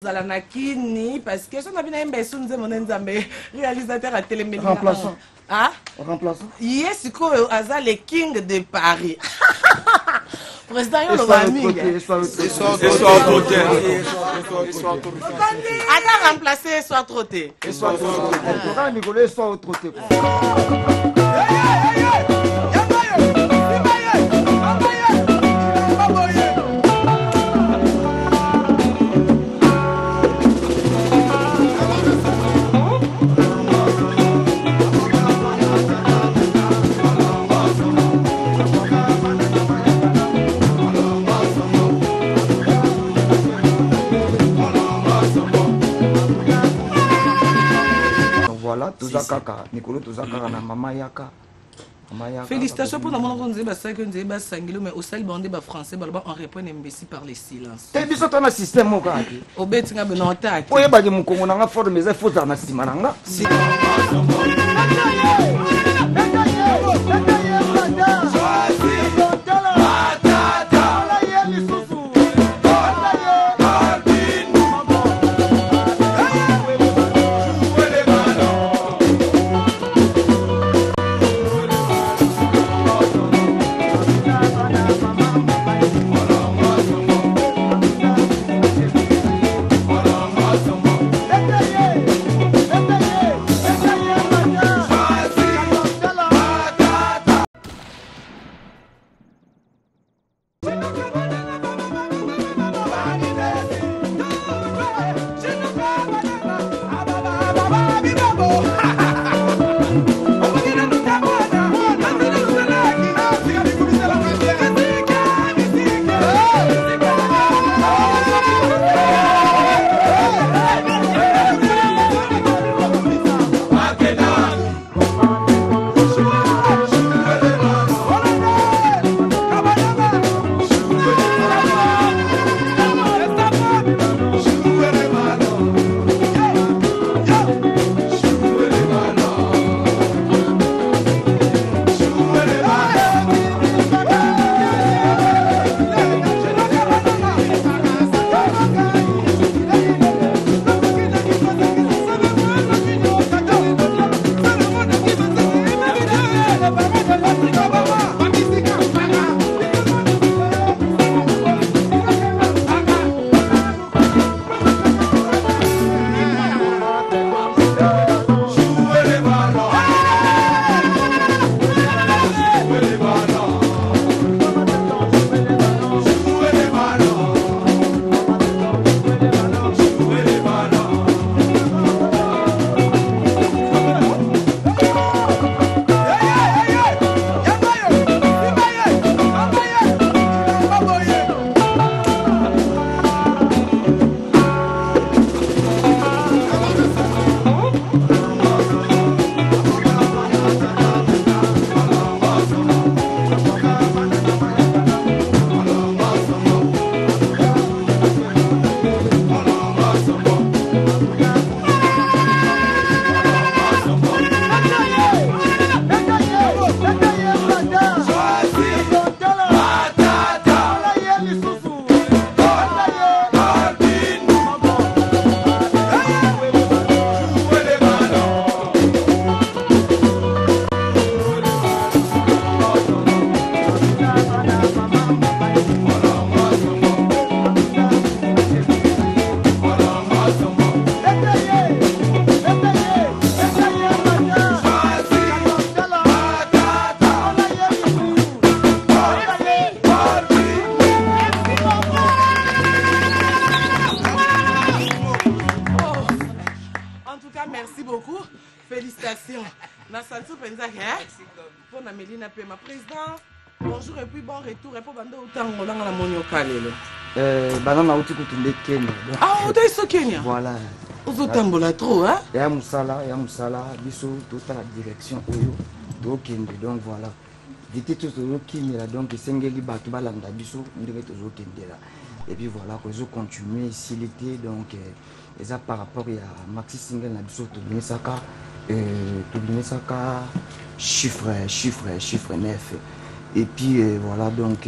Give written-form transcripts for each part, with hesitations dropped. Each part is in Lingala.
Zalanakini, parce que je n'avais pas un réalisateur à télé. Remplaçant. Ah? Remplaçant. Yes, c'est le king de Paris. Président, il y a le attends, remplacer, soit trotté. Soit trotté. Voilà, tout ça kaka, Nicolo tout ça kaka na mama yaka. Félicitations pour le monde qu'on disait ça que nous disait sangilo mais au sel bandé bas français bah on répond imbécile par les silences. T'es biso ton système mo kaka. Au bet nga benota. Oye ba di mu kongo na nga for mais faut na sima na nga. Félicitations. Pour Mélina Pema. Président, bonjour et puis bon retour. Et pour Bando Outang, on a la monio kalelo. Banana Outi Kutunde Kenya. Ah, on est au Kenya. Voilà. Aux autambola trop, hein? Ya Moussala, Bisso, toute la direction Oyo, do Kende. Donc voilà. Dite tout au Kenya, donc Sengeli Batubalanda Bisso, on devait toujours Kende là. Et puis voilà, ils ont continué ici l'été, donc ça par rapport à Maxi Single, on a Bisso, tout le Saka, chiffre 9. Et puis voilà, donc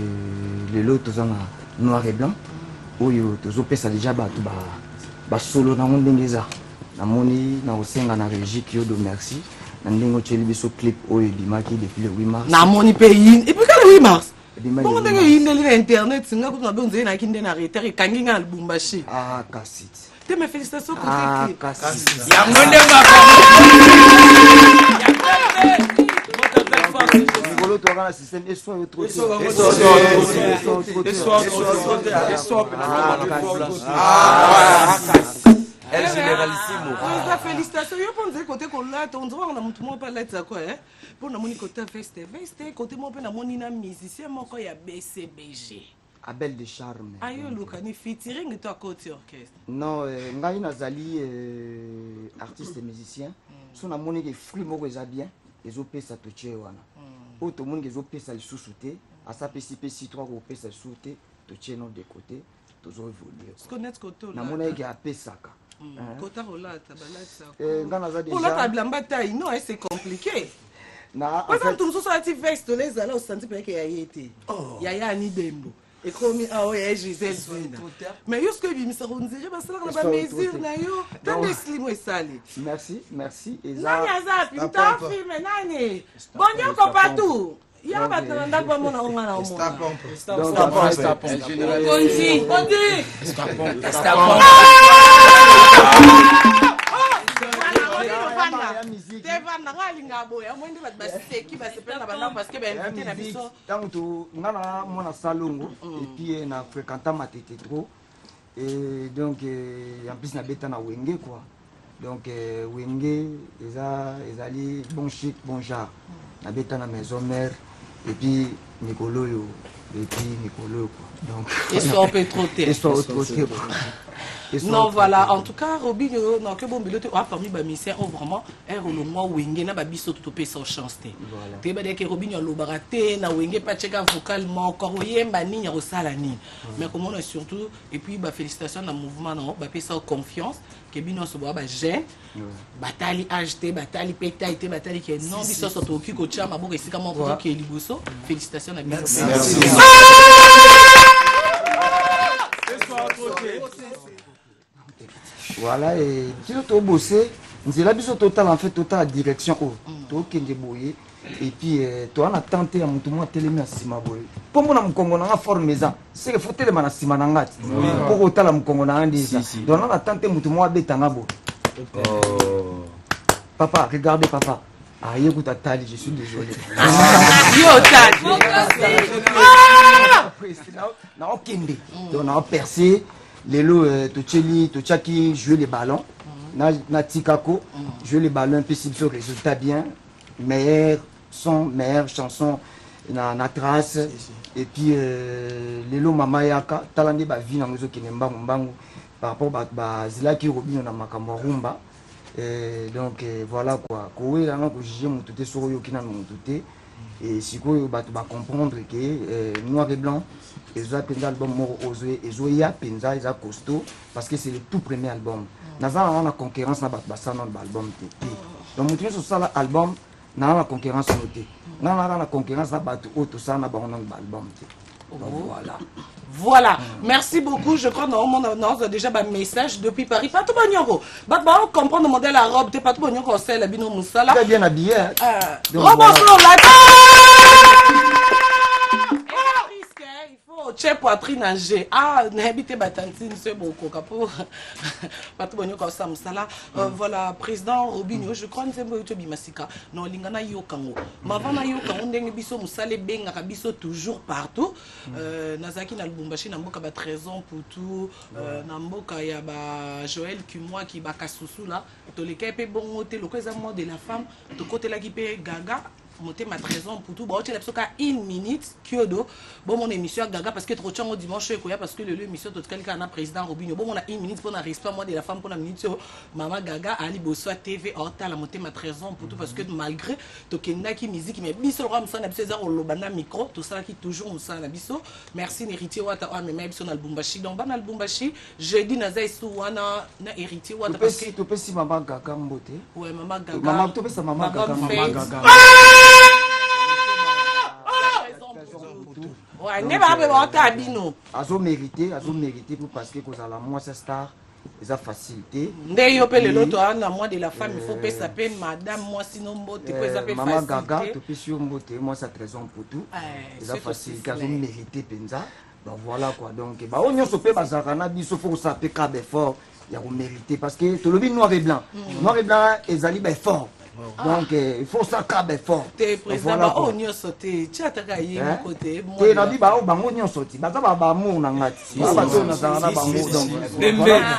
les lots, noir et blanc. Oui, tous ça déjà basolo na ndenge eza namoni na osenga na régie Kyodo merci na ndenge tsheli biso clip oyo ebimaki depuis le 8 mars namoni pe yin et puis quand le 8 mars bongo ndenge yindeli na internet singa kutu mabe onzeli naki nde na reter ekangi nga na Lubumbashi kasiti te mes félicitations côté kasiti yango nde ngolo to kana système eso yo trop El Generalissimo. Félicitations. Yo pense côté qu'on l'a, on dirait on a monté moi pas là ça quoi hein. Pour na moni côté veste côté moi pe na moni na musicien mon ko ya BCBG. Abel de charme. Ayo lokani featuring to côté orchestre. Non, ngai nazali artiste et musicien. So na moni ke fruit moko eza bien, ezopesa to tche wana. O to moni ezopesa lisusu te, asa pesi 3 ko pesa lisusu te, to tche non de côté, to zo évoluer. Ce connaître côté là. Na moni ke apesaka. Kota rolata balata. Ngana za déjà. Pour la blamba taille non, c'est compliqué. Na en fait tout ça ti veste les là au senti pe que ya yete. Ya ya ni dembo. Et comme ah ouais Gisèle Zwina. Mais yo ce que bimisa ronzire ba sala ba mesure na yo. Tant de slim et salé. Merci et ça. Nani aza pinta film nani. Bonjour papa tout. Ya ba tanda kwa mona onga na omona. Stop. ngana mona salongo et puis na fréquentant matete trop et donc en plus na beta na wenge quoi donc wenge ezali bon chic bon genre na beta na maison mère et puis Nicolo quoi donc et ça on peut trop terre non voilà en tout cas Robinho non que bon bilote a parmi ba misère vraiment un rôle moi wenge na ba biso tout pe sans chance te ba que Robinho lo baraté na wenge pas cheka vocalement encore yemba ni ya sala ni mais comment on surtout et puis ba félicitations na mouvement non ba pe sans confiance que bino so ba jeune batali HT batali petaité batali que non biso so to ki ko chama bo que sika mo ko ke liboso félicitations na biso voilà et tu to bosser nzela biso total en fait total direction to kende boye et puis to ana tenté à mutu mo telemi asima boye po mona mkongo na forme ça c'est que faut telema na sima na ngati pour otala mkongo na andi ça donc on a tenté mutu mo abetanga bo papa regardez papa ah écoute Tali je suis désolé yo Tali na okende donc on a percé les lots to tchaki jouer les ballons na tikako jouer les ballons puis si le résultat bien meilleur son meilleure chanson na trace et puis les lots mama yaka talandi ba vie na ngozo kenemba mbangu par rapport ba zilaki Robinho na makambo rumba donc voilà quoi ko wela na ko juger mutu te soko yo kina mutu te et sikoyo bato ba comprendre que noir et blanc ezwa penza album moko ozwe ezoya penza eza costaud parce que c'est le tout premier album naza na concurrence na bato basana na album te donc mutu so sala album na concurrence noté na concurrence na bato auto sana na bango na album te voilà merci beaucoup je crois on a déjà un message depuis Paris pas tout banyoko ba comprendre le modèle à robe t'es pas tout banyoko c'est la bino musala très bien habillé Che poitrine en G. Ah, n'habitez pas tantine, c'est beaucoup. Pas tout bon, comme ça, msala. Voilà, président Robinho, je crois que c'est un peu bimasika. Non, lingana yo kango. Mavana yo kango, ndenge biso musale benga kabiso toujours partout. Nazaki na Lubumbashi, namboka ba 13 ans pour tout. Namboka ya ba Joël Kumwa qui ba kasusu là. Toleka pe bon hôtel, le quoi de la femme. To côté là qui pe gaga. Monter ma 13 ans pour tout. Bon, tu as besoin une minute, Kyodo. Bon, mon émission Gaga parce que trop tchang au dimanche, parce que l'émission de quelqu'un a président Robinho. Bon, on a une minute pour un respect, moi, de la femme pour la minute. Maman Gaga, Ali Bosso, TV, Horta, la monter ma 13 ans pour tout parce que malgré tout kenda qui musique, mais biso le roi, ça César au lobana micro, tout ça qui toujours ça biso. Merci, héritier Wata, mais même son albumbashi. Donc, ban albumbashi, jeudi, Nazaï Souana, na héritier Wata. Parce que tu peux si maman Gaga mbote. Ouais, maman Gaga. Maman, tu peux sa maman Gaga. Ouais, ne va pas avoir tabino. Azo mérité pour parce que cause à la moi c'est star eza facilité nde yo pe lelo to ana moi de la femme il faut pesa pe madame moi sinon mbote ko eza pe maman facilité gaga to pesi yo mbote moi ça trésor pour tout eza facilité azo mérité penza donc voilà quoi donc ba o nyonso pe bazaka na biso faut ça pe ka effort ya ko mériter parce que to lobi noir et blanc ezali ba effort donc il faut ça ka effort te président ba o nyonso te tchataka ye mon côté te na bi ba o bango nyonso ti baza ba ba mu na ngati ba to na za na bango donc voilà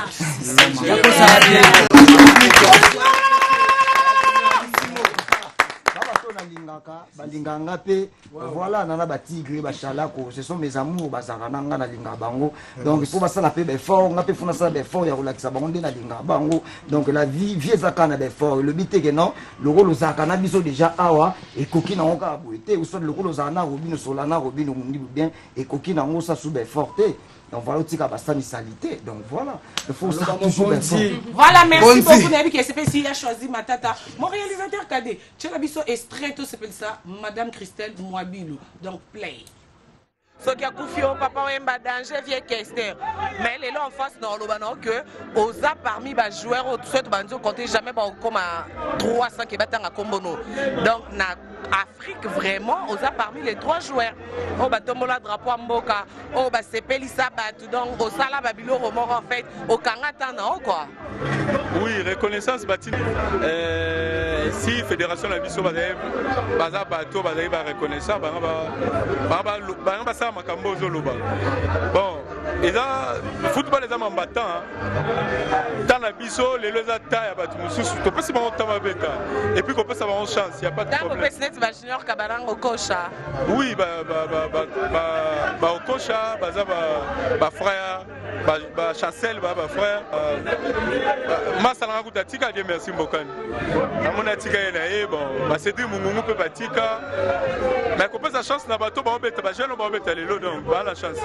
balinganga pe voilà nana ba tigre ba chalako ce sont mes amours bazaka nanga na linga bango donc il faut basala pe fort nga pe funa sala fort ya kolakisa bango nde na linga bango donc la vie viezaka na fort le bité que non le rôle zaka na biso déjà awa et koki na ngoka boité ou soit le rôle zana robino solana robino mundi bien et koki na ngosa sous forté. Donc voilà, aussi la salité. Donc voilà, il faut ça toujours voilà, merci beaucoup Nabi qui s'est a choisi ma tata. Mon réalisateur cadet, Tchelabiso extrait, tout s'appelle ça, Madame Christelle Mouabilou. Donc play. Ce qui a confié au papa Wemba danger vieille question. Mais les là en face dans le que osa parmi les joueurs au souhait bandio compter jamais comme à 300 qui battent à Kombono. Donc na Afrique vraiment osa parmi les 3 joueurs. Oh bah tomola drapeau mboka, oh bah c'est Pelissa bat donc au sala babilo romo en fait au Kangata non quoi. Oui, reconnaissance batine. Si fédération la biso baza bato baza ba reconnaissance ba ça makambo zoloba. Bon, et là football les hommes battant dans la biso les loza taille batu mususu to pesi ba otama beta et puis qu'on peut savoir en chance, il y a pas de problème. Ba junior Kabarango Kocha. Oui, ba Kocha, ba frère, ba Chassel, ba frère. Masalanga kutatika Dieu merci mbokani. Amona tika ena bon, ba cédé mungungu pe batika. Mais qu'on peut sa chance na bato ba obeta ba jeune ba obeta lelo donc ba la chance.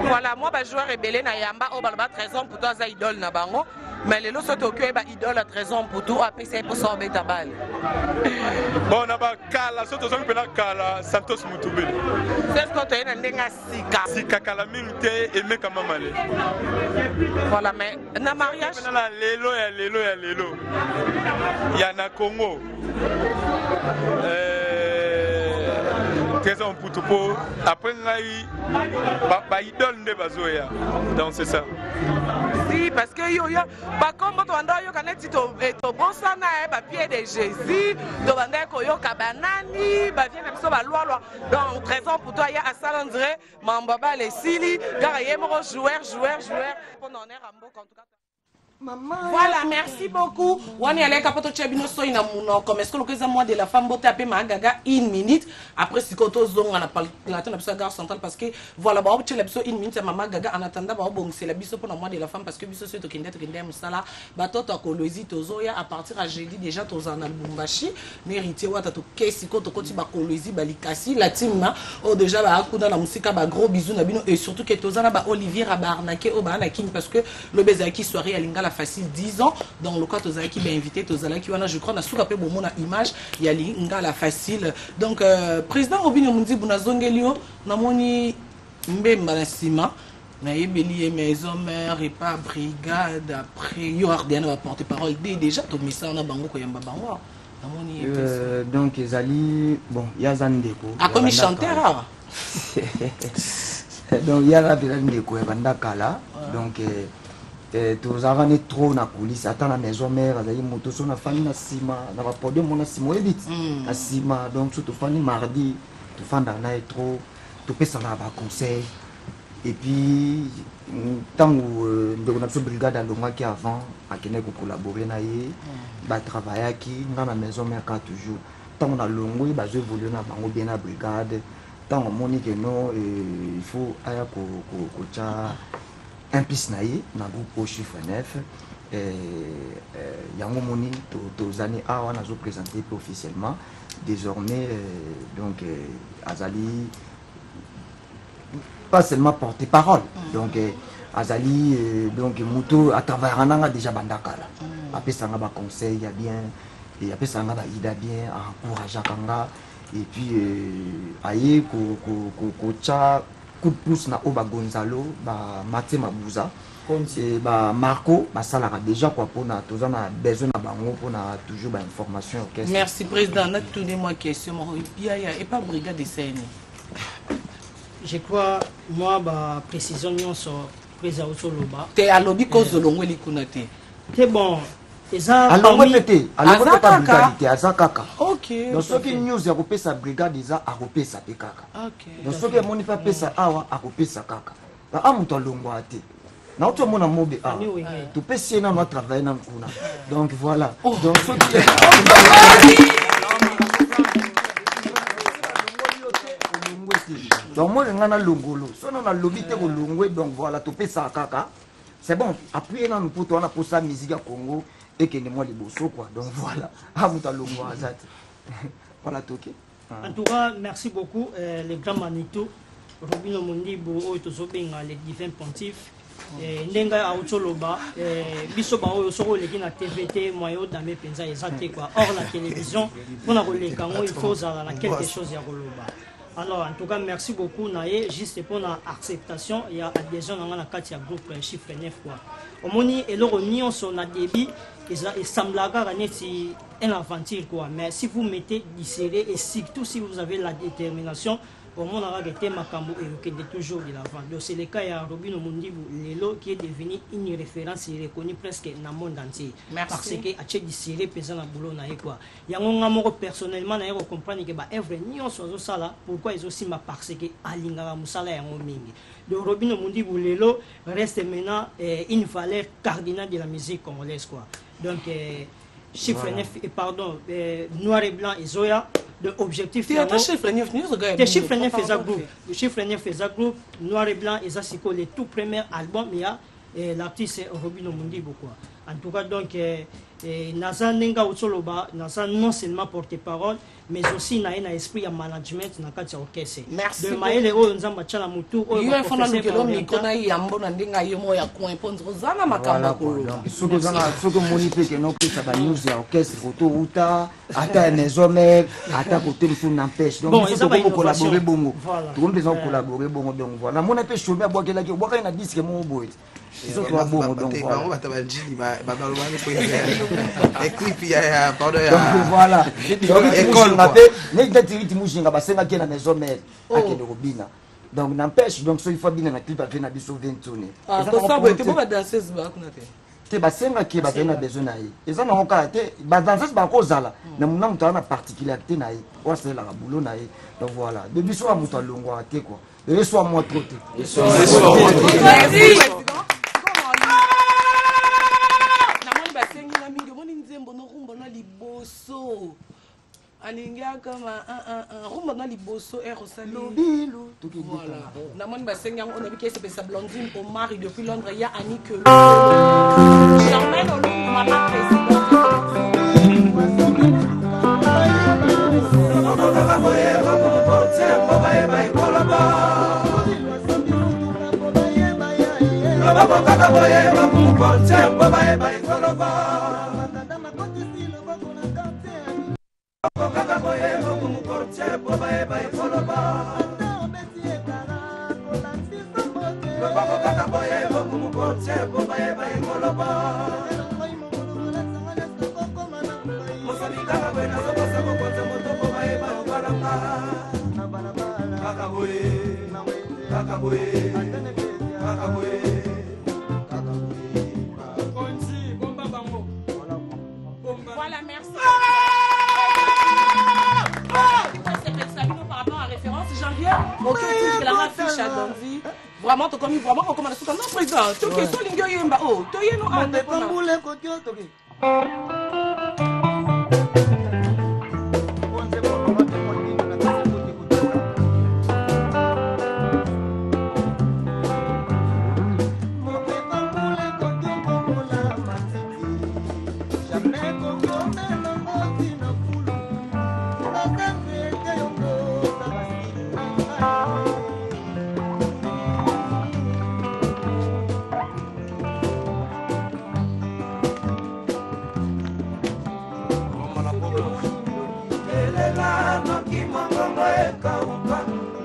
Voilà, moi ba joueur rebelle na yamba o ba 13 ans pour toi za idole na bango. Mais les lots sont occupés par idole à 13 ans pour tout, après c'est pour sauver ta balle. Bon, on a pas Kala, surtout on peut Kala, Santos Moutoubé. C'est ce qu'on a un denga sika. Sika Kala minute et mec à mamalé. Voilà, mais na mariage. Lelo. Il y a na Congo. 13 ans pour tout pour. Après, ba idole de bazoya. Donc c'est ça. Oui, parce que yo par contre tu ando yo kaneti to bon sana ba pied de Jésus to bande ko yo kabanani ba vient même ça ba loi donc 13 ans pour toi il y a à ça on dirait mambaba les sili car yé mo joueur pour honneur à mboka en tout cas. Voilà, merci beaucoup. Wani ale kapoto chebino so ina muno comme est-ce que le moi de la femme bote apé ma gaga 1 minute après si koto zonga na plateau na biso gare centrale parce que voilà ba obche la biso 1 minute maman gaga en attendant ba bon c'est la biso pour moi de la femme parce que biso so to kende musala ba toto kolezi tozoya à partir à jeudi déjà tozana Lubumbashi mérité wata to kesi koto koti ba kolezi ba likasi la team o déjà ba akuna na musika ba gros bisous na bino et surtout que tozana ba Olivier Rabarnaké o ba na king parce que le bezaki soirée à Lingala facile 10 ans donc le cas tozalaki bien invité tozalaki wana je crois na souka pe bon na image ya Lingala facile donc président Robinho Mundi bunazongelio namoni mbemba na sima na yebeli maison mère et pas brigade après yo RDN va porter parole déjà to misa na bango ko yamba bango namoni donc ezali bon yazandeko a comme chanteur donc yara ndeko ya bandakala donc tozalaka ne trop na coulisse ata na maison mère azali moto so na fani na nsima na bapodium mo na nsima oyebiti na nsima donc so tofandi mardi tofandaka na ye trop topesana baconseil et puis ntango ndeko na biso brigade alongwaki avant akende kocollaborer na ye batravaillaki nga na maison mère ka toujours ntango nalongwi bazoévolue na bango bien na brigade ntango omoni ke no il faut aya kotya un piste naïe dans le groupe au chiffre 9 yango moni tozani awa nazo présenté officiellement désormais donc azali pas seulement porter parole donc azali donc muto à travers nanga déjà bandakala après ça ba conseil ya bien et après ça ba ida bien encourager kanga et puis aye ko cha coup de pouce na Oba Gonzalo ba Maté Mabuza Marco basalaka déjà quoi pour na tous on a besoin na bango pour na toujours information. Merci président. On a tourné moi question et pas brigade de CNI. Je crois moi précision sur président Loba. T'es à lobby cause de l'ongwe kunate. C'est bon. Alors moi pété, alors moi pas brigade azakaka. OK. Donc ce qui news ya kopesa brigade eza a kopesa pe kaka. OK. Donc ce qui moni pas pesa awa a kopesa kaka. Ba amuto longwa ate. Na autre mon amour de ah. Tu peux si na travailler na kuna. Donc voilà. Donc ce qui donc moi ngana longolo. So na lobby te ko longwe donc voilà tu peux ça kaka. C'est bon. Appuyer na nous pour toi na pour ça musique à Congo. Et que moi les bosso quoi donc voilà voilà tout. En tout cas merci beaucoup les grands Manito Robino Mondibo oitozobenga les divins pontifs ndenga autoloba biso ba oyo soko leki na TVT moyo dame penza ezate quoi hors la télévision pour na koleka ngo il faut zala na quelque chose ya koloba. Alors en tout cas merci beaucoup naé juste pour la acceptation il y a adhésion dans la carte groupe chiffre 9 quoi. Omoni et le renion son a débit et semblaga neti une aventure quoi mais si vous mettez du serré et surtout si vous avez la détermination au monde a été makambo et de toujours de l'avant. Donc c'est le cas à Robino Mondibu Lelo qui est devenu une référence et reconnu presque dans le monde entier. Merci. Parce que a tché du serré pesant na boulot na quoi. Yango ngamo personnellement na comprendre que ba œuvre ni on so ça là pourquoi ils aussi ma parce que alinga musala yango mingi. Donc Robino Mondibu Lelo reste maintenant une valeur cardinale de la musique congolaise quoi. Donc chiffre 9 et pardon noir et blanc et Zoya de objectif chiffre 9 chiffre 9 faisait groupe le chiffre 9 faisait groupe noir et blanc et ça c'est le tout premier album il y a l'artiste Robino Mondibo quoi. En tout cas donc Naza Nenga Utsoloba Naza non seulement porte-parole mais aussi na esprit à management na kati orchestre. Merci. De maele o nzamba chala mutu o yo fona lukelo mikona yambo na ndinga yomo ya coin ponzo zana makamba ko. Soko zana soko moni pe ke no pesa ba news ya orchestre photo uta ata nezome ata côté mfu n'empêche donc il faut collaborer bongo. Tout le monde collaborer bongo donc voilà mon pe chômé boakela ki boaka na disque mo boy. Ils sont trois bongo donc voilà. Voilà. École donc n'empêche donc il faut bien na clip avec na biso 20 tourner te basenga ki batena besoin na ye eza na okala te ba danseuse ba kozala na muna mutu na particularité na ye o sela ka boulot na ye donc voilà de biso a mutu alongwa te quoi et soit moi trop te alingia kama rumba na liboso erosali voilà na moni basenga on a vu que c'est Blondine Omar depuis Londres il y a Annick Germaine Olombo maman président Voilà, merci. Par rapport à référence, j'en viens. Ok, je la affiche à Donzi. Vraiment, tu comme vraiment on commence tout non président. Tu es sur l'ingénieur yemba. Oh, tu es non en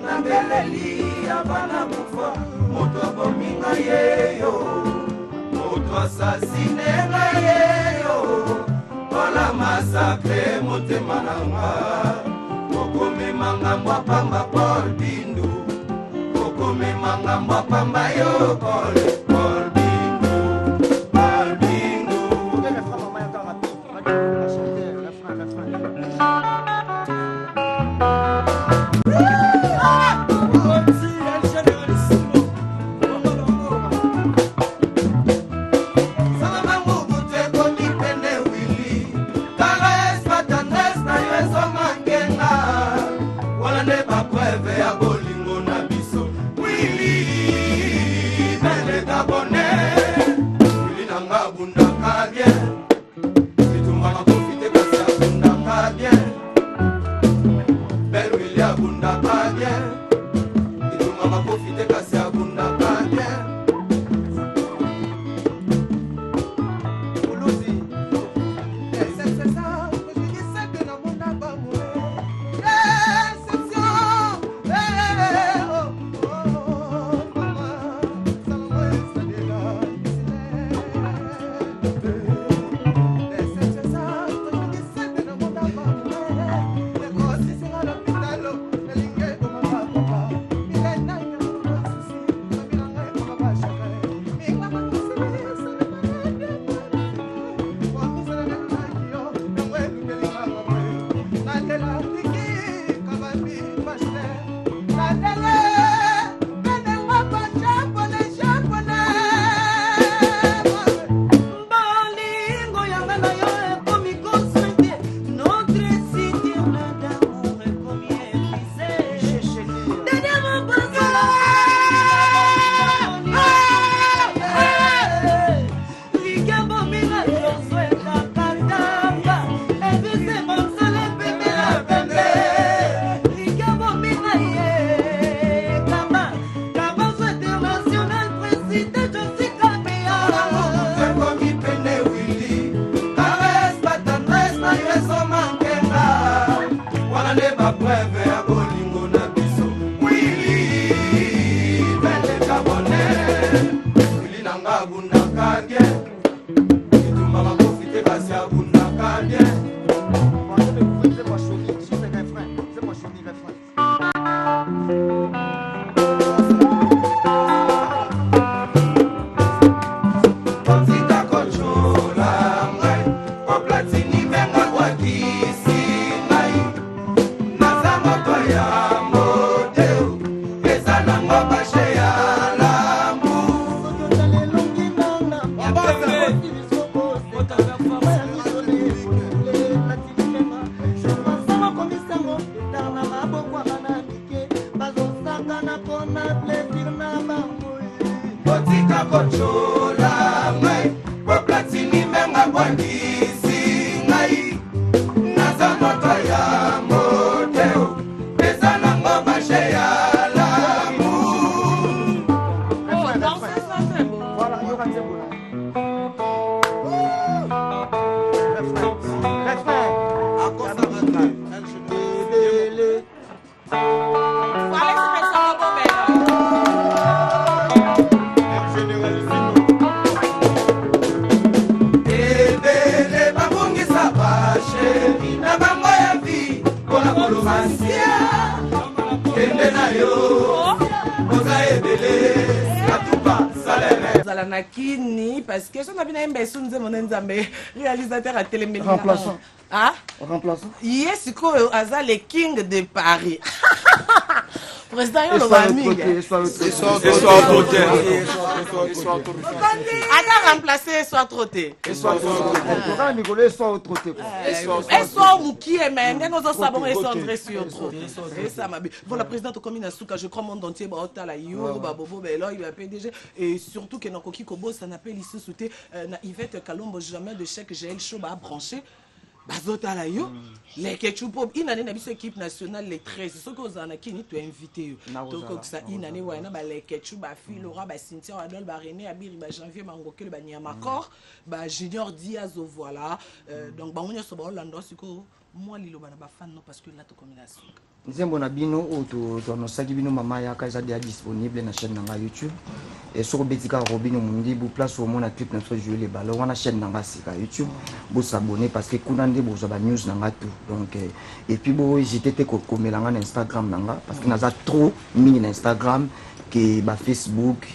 Nambeleli abana kufa moto abominga yeyo assassiner ngayo Ola massacre motema nanga Kokome mangamba pamba Paul Bindu Kokome mangamba pamba yo Paul Bindu Paul Bindu parce que son abina mbesu nze monenzambe réalisateur à télé remplaçant. Ah? Remplaçant. Yes, quoi, Aza le king de Paris. Président, il y a le Waming. Attends, remplacer, soit trotté. Et soit trotté. Et soit Mouki et même, nous avons sabon et cendré sur trop. Et ça m'a bien. Voilà, président de Commune Asuka, je crois monde entier, Baota, la Yo, Babobo, Belo, il va PDG. Et surtout que Nakoki Kobo, ça n'appelle ici souté, na Yvette Kalombo, jamais de chèque, j'ai le show à brancher. Bazota la yo, les ketchup, une année n'habite équipe nationale les 13, ce que vous en avez qui tu invité. Donc ça une année ouais na les ketchup ba fille Laura ba Cynthia Adol ba René Abiri ba Janvier Mangokel ba Niamakor ba Junior Diaz voilà donc ba on y a so ba Orlando siko moi liloba na ba fan non parce que là to comme la suka nzembo na bino oyo toanosaki bino mama yaka eza déjà disponible na chaîne nanga YouTube et soko betika Robinho Mundibu place omona clip na so jouer les ballons wana chaîne nanga sika YouTube bo s'abonner parce que kuna nde boza ba news nanga tout donc et puis bo j'étais te komelanga na Instagram nanga parce que naza trop mingi na Instagram que ba Facebook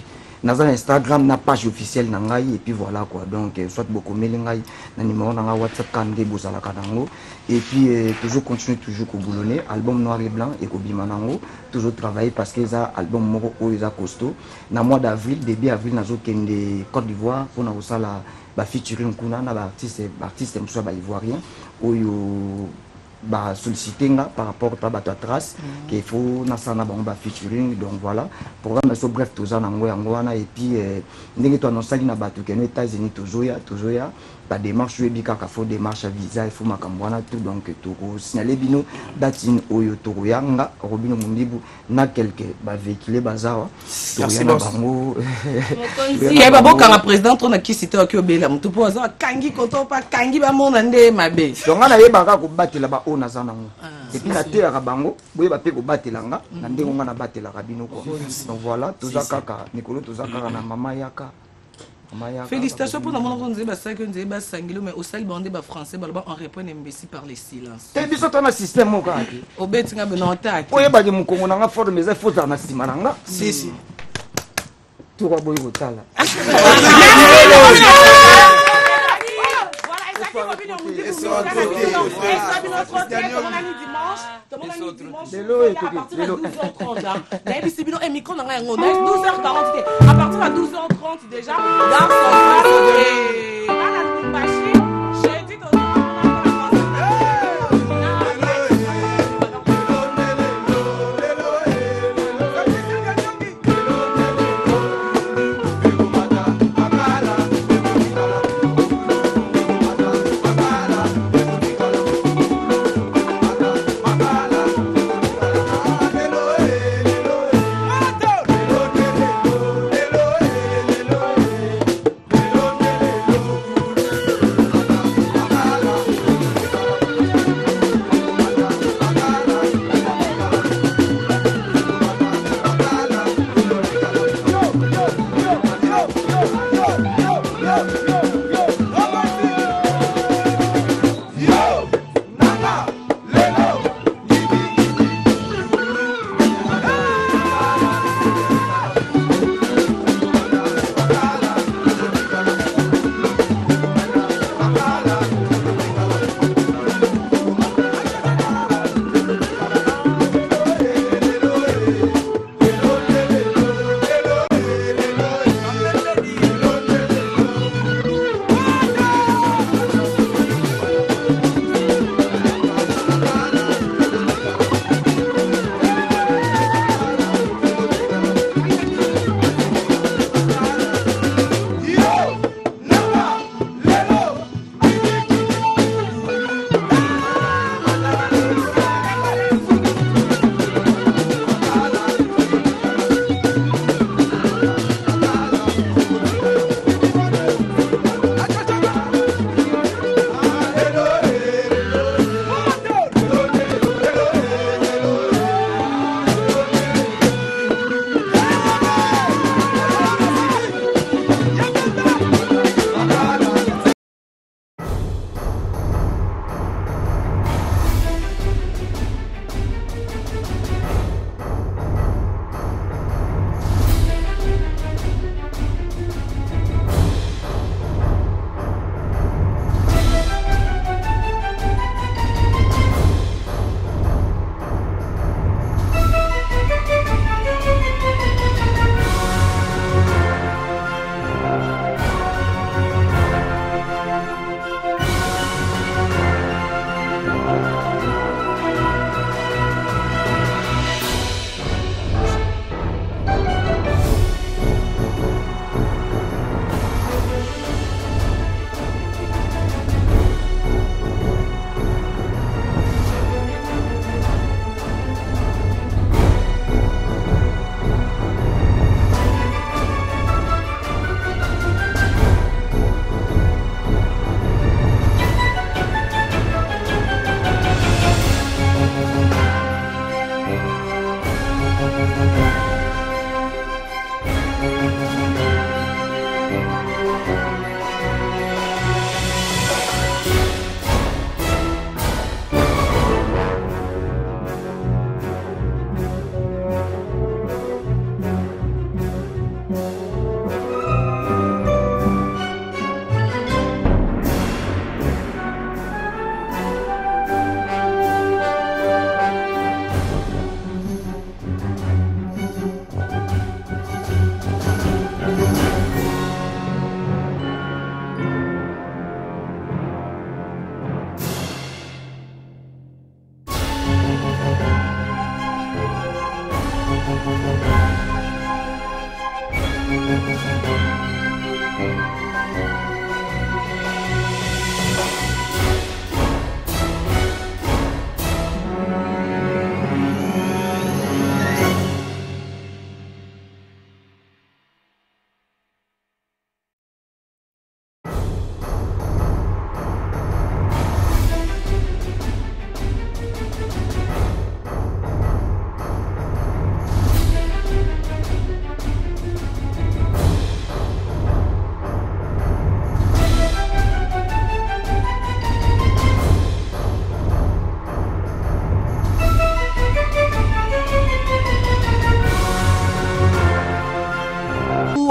naza na Instagram na page officielle na ngai et puis voilà quoi donc soit bokomeli ngai na numéro na ngai WhatsApp kande bozalaka nango et puis toujours continuer toujours ko boulonner album noir et blanc et ko bima nango toujours travailler parce que ça album moko o eza costaud na mois d'avril début avril nazo kende Côte d'Ivoire pour na osala ba featuring kuna na ba artiste mso ba ivoirien oyo ba solliciter nga par rapport à bato trace qu'il faut na sana bango ba featuring donc voilà programme so bref tout ça nango yango wana et puis ndenge to annoncer na bato que aux États-Unis toujours ya ba démarche yebika ka faut démarche à visa il faut makambo wana tout donc to signaler bino datine oyo to yanga Robinho Mundibu na quelque ba véhiculer bazawa to yana bango il ba boka na président to na kisite ki obela mutu po za kangi koto pa kangi ba mona nde mabe donc na yebaka ko batela ba ona za nango et puis na terre bango boye ba pe ko batelanga na ndenge nga na batelaka bino quoi donc voilà tout ça kaka Nikolo tout ça kaka na mama yaka. Félicitations pour nous montrer que nous avons que nous avons sangilo mais au sel bandé bas français balba on répond imbécile par les silences. T'es biso tona système mo ka. Au betinga benota. Oye ba di mukongo na nga forme mais faut na sima nanga. Si. Tout va boy kotala. À partir de 12h30 déjà, dans son et la machine, j'ai dit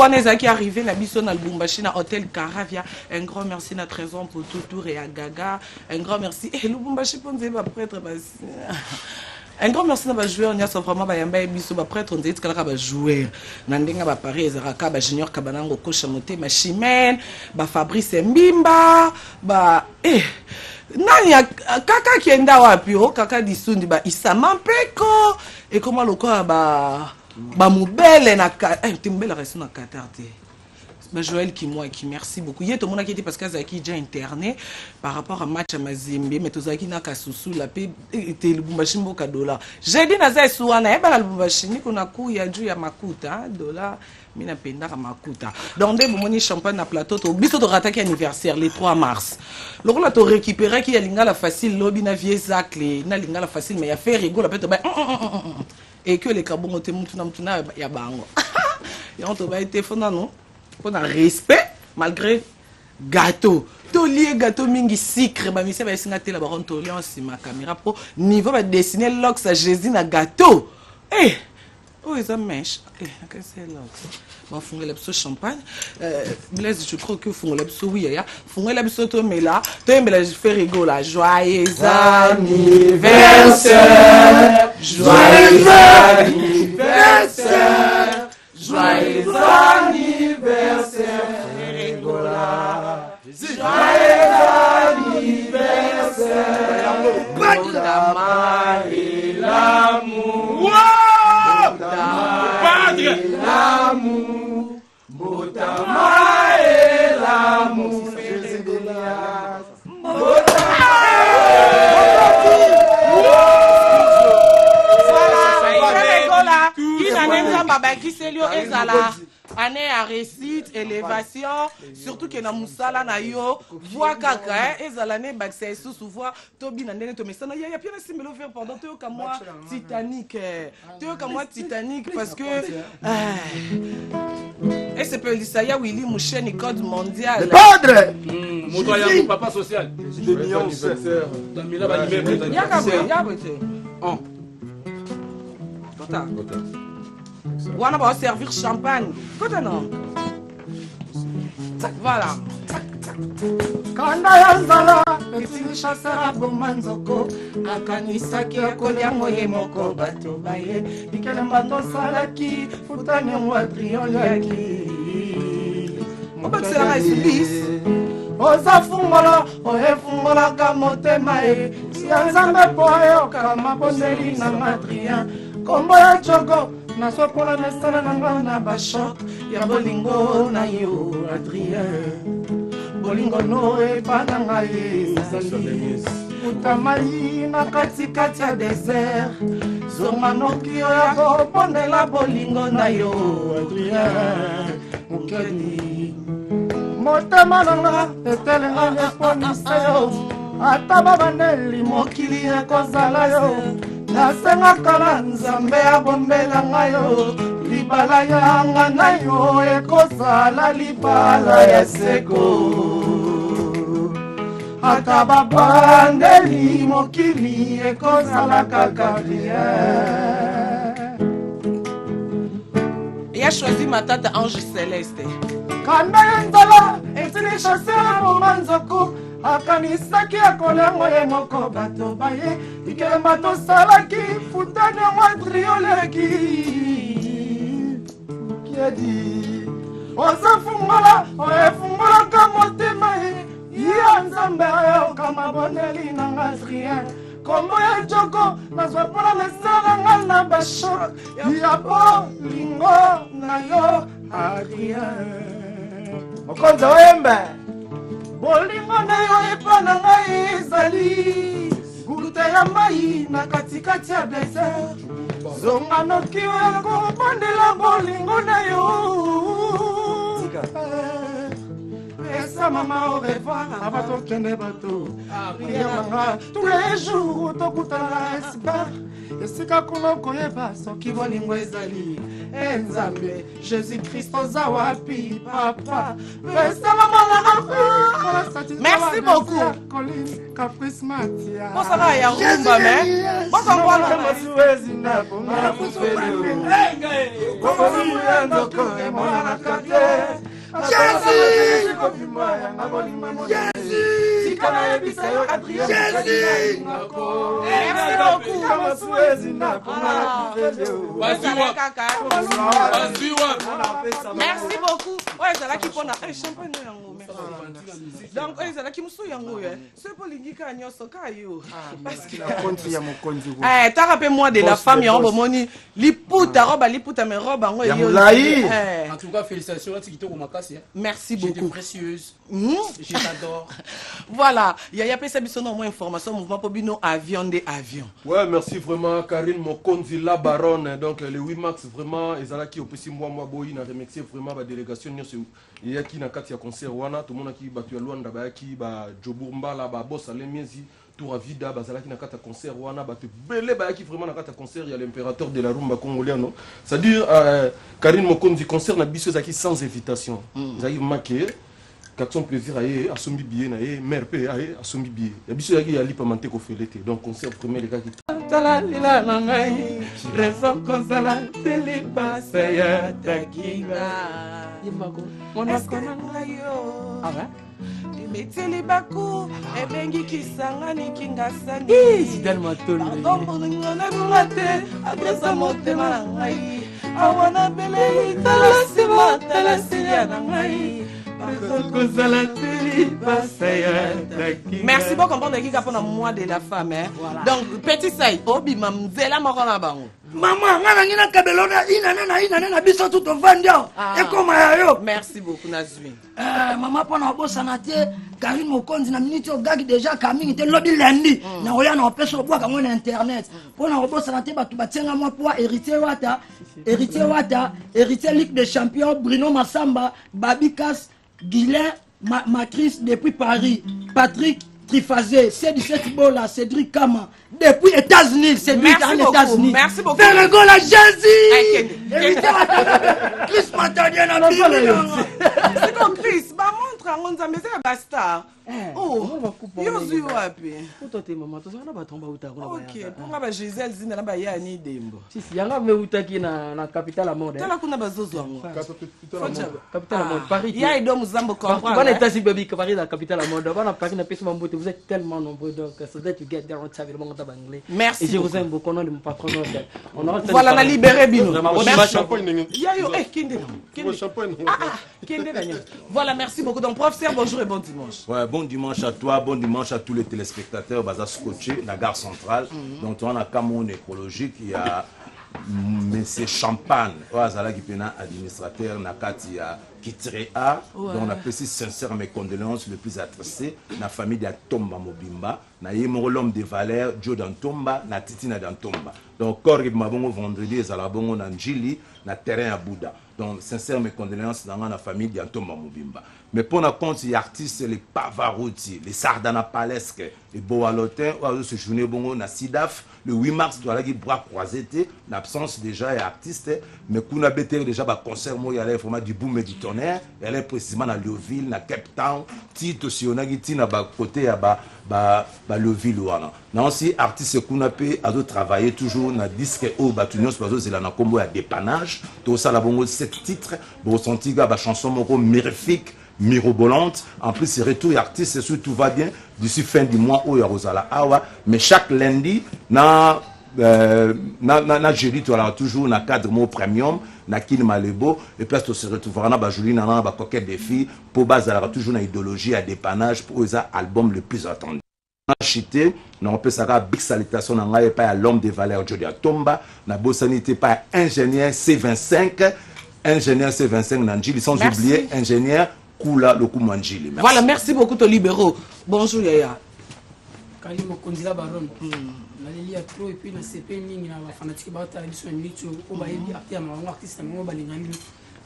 Waneza qui est arrivé na biso na Lubumbashi na hôtel Caravia. Un grand merci na Trésor pour tout tour et à Gaga. Un grand merci. Et Lubumbashi ponze ba prêtre ba. Un grand merci na ba joueur nya so vraiment ba yamba biso ba prêtre on dit kala ba joueur. Na ndenga ba Paris ezaka ba junior kabanango kocha moté ma chimène, ba Fabrice Mbimba, ba nani kaka kienda wapi o kaka disundi ba Isama Mpeko et comment le quoi ba mobile na timbela reste na Qatar. Ben Joël qui merci beaucoup. Il y a tout le monde qui était parce que Zaki déjà interné par rapport à match à Mazimbi, mais tout ça qui n'a qu'à sous la paix était le Bumbashimbo $. J'ai dit na zai suana eba la Bumbashini qu'on a coup ya ju ya makuta dollar mina penda ka makuta. Donc des bomoni champagne na plateau to biso to rattaquer anniversaire le 3 mars. Le rôle to récupérer qui ya lingala facile lobby na vie zakle na lingala facile mais ya faire rigolo peut ba et que les carbons te mutuna ya bango. Et on to ba téléphone non. On a respect malgré gâteau. To lié gâteau mingi sucre ba misi ba singa te la baron to lié sur ma caméra pro niveau ba dessiner l'ox à Jésus na gâteau. Eh oh ils ont mèche. Eh qu'est-ce c'est l'ox. Bon fongé la pso champagne. Blaise je crois que fongé la pso oui ya. Fongé la pso to mais là, to me la fait rigoler. Joyeux anniversaire. Joyeux anniversaire. Joyeux anniversaire, Régola. Joyeux anniversaire, Botama et l'amour. Botama et l'amour. Botama et l'amour, Régola. Année à récite, élévation, surtout que na musala na yo, voix kaka, ezalane bakse sous voix, tobi na ndene to mesana, ya bien simelo faire pendant to comme moi Titanic, to comme moi Titanic parce que et c'est peut ça ya Willy Moucheni code mondial. Padre. Motoya papa social. Des millions de Tamila ba immeuble. Ya bote. On. Tota. On va servir champagne. Côté non. Voilà. Kanda ya nzala etili chassera bomanzoko akanisaki akolia moye moko bato baye bikele mbato salaki futani mwa triolaki mobakisela esibisi oza fungola oyefungolaka motema ye ya nzambe po oyoka mabondeli na matrien kombo ya jogo nasokola mesala na nga na bashok ya bolingo na yo Adrien bolingo no epa na ngai ezali utamai na katikati ya desert zonga noki oyo akopondela bolingo na yo Adrien mokeli motema na nga etelenga eponisa yo ata babandeli mokili ekozala yo nasengaka na nzambe abombela ngai yo libala yanga na yo ekozala libala ya seko ata babandeli mokili ekozala kaka rien. Il a choisi ma tante Ange Céleste. Kanda ya nzala etili chassera bomanzoko akanisaki akolango ye moko bato baye ikelemba tosalaki futani mwa trioleki kiedi ozafungola oyefungolaka motema ye ya nzambe oyoka mabondeli na nga Adrien kombo ya joko nazwa mpona mesala nga na bashok ya bolingo na yo Adrien mokonzi oyembe bolingo na yo epa na ngai ezali gute ya mai na katikati ya desert zonga noki oyo kobondela bolingo na yo esa mama au revoir ava tokende bato priere tous les jours tokutana esika esika kuna koyeba soki bolingo ezali nzambe jésus christ oza wapi papa esa mama Merci beaucoup. Caprice Matia. Bon, ça va, il y a rumba, mais. Bon, qu'on voit merci beaucoup. Ouais, c'est là qui prend un champagne. Donc, ouais, c'est là qui me souille en haut. C'est pour l'indiquer à Nyoso Kayo. Parce que. Eh, t'as rappelé moi de la femme, il y a un bon moni. Liputa, robe, liputa, mais robe, en haut. En tout cas, félicitations à Tikito Gomakasi. Merci beaucoup. J'étais précieuse. Je t'adore. Voilà, il y a pas ça besoin moins information mouvement pour bino avion des avions. Ouais, merci vraiment Karine Mokonzi la baronne. Donc le 8 mars vraiment ezala qui opesi moi boyi na remercier vraiment la délégation il y a qui na kati ya concert wana tout le monde qui batu ya Luanda ba qui ba Joburmba la ba boss ale miezi tour à vida bazala qui na kati ya concert wana batu belé ba qui vraiment na kati ya concert il y a l'impérateur de la rumba congolaise non. C'est-à-dire Karine Mokonzi concert na biso zaki sans invitation. Zaki maqué son plaisir à son billet na mère pe à son billet ya biso yaki ya lipa mante ko felete donc concert premier les gars qui tala lila na ngai raison kozala telipa saya takina yimako mona kona ngayo ah ouais meteli baku ebengi kisangani kingasani zidane matolo ngona ngate adresa motema ngai awana bele tala sima na ngai. Merci beaucoup comprendre qui pour le mois de la femme hein. Voilà. Donc petit say obi mamzela mokona bango. Maman ngana ngina kabelona ina na biso tout vandia e koma yo. Merci beaucoup Nazwin. Maman pona bosana te Karine Mokonzi na minute ogaki déjà kaming te lobby lundi na oya na peso bwa kango na internet pona bosana te batu batsenga moi pour héritier Ligue des Champions Bruno Massamba Babikas Guilain Macris depuis Paris, Patrick Trifazé, C17 Bola, Cédric Kama, depuis États-Unis, Cédric en États-Unis. Merci beaucoup. Ferrego la Jésus. Chris Matadien a c'est comme Chris, bah montre à mon ami, c'est un bastard. Oh, yozu wapi. Utote mama, to sana batomba utako. OK, pour ba Gisèle zina na ba yani dembo. Sisi yanga me utaki na capitale monde. Tala kuna bazozo wangu. Capitale monde Paris. Ya ido muzambo comprendre. Bana tasi baby Paris la capitale monde. Bana Paris na pesa mambote, vous êtes tellement nombreux donc so that you get there on time le monde anglais. Merci. Et je vous aime beaucoup nom de mon patron. On aura voilà la libéré bino. Merci champagne. Ya yo kinde. Champagne. Kinde gagné. Voilà, merci beaucoup. Donc professeur, bonjour et bon dimanche. Ouais, bon dimanche à toi, bon dimanche à tous les téléspectateurs Baza scotché, la gare centrale. Donc on a Camon écologique, il y a Monsieur Champagne, Oazala qui est administrateur, Nakati Kitrea. Donc on appelle sincère mes condoléances le plus adressé la famille de Tomba Mobimba, na yemoro l'homme de valeur Joe Dantomba, na Titina Dantomba. Donc corps mabongo vendredi ezalabongo na Njili na terrain à Bouddha. Donc sincère mes condoléances dans la famille de Tomba Mobimba. Mais pour la compte les artistes les Pavarotti, les Sardana Palesque, les Boalotin, ce journée bongo na Sidaf le 8 mars doit la bras croisé l'absence déjà est artiste mais qu'on a bêté déjà ba concert moi il y a vraiment du boom et du tonnerre elle est précisément dans Leuville na Cape Town Tito si on a giti na ba côté à ba Leuville wana na aussi artiste qu'on a pu à travailler toujours na disque au batunion parce que c'est là na combo à dépannage tout ça la bongo 7 titres bon senti ba chanson moko mirifique mirobolante en plus c'est retour artiste c'est tout va bien d'ici fin du mois au Rosala Awa mais chaque lundi na jeudi tu auras toujours na cadre mot premium na kin malebo et puis tu se retrouveras na ba jolie na ba coquette des filles pour base toujours na idéologie à dépannage pour les albums le plus attendu chité na peut ça big salutation na ngai pas à l'homme des valeurs Jody Tomba na bossanité pas ingénieur C25 Nanjili sans oublier ingénieur Kula Lokumanjili. Voilà, merci beaucoup aux libéraux. Bonjour Yaya. Kali Mokonzi la baronne. Naleli ya trop et puis na CP mingi na ba fanatique ba ta émission minute o ba yebi artiste ma artiste mo ba lingami.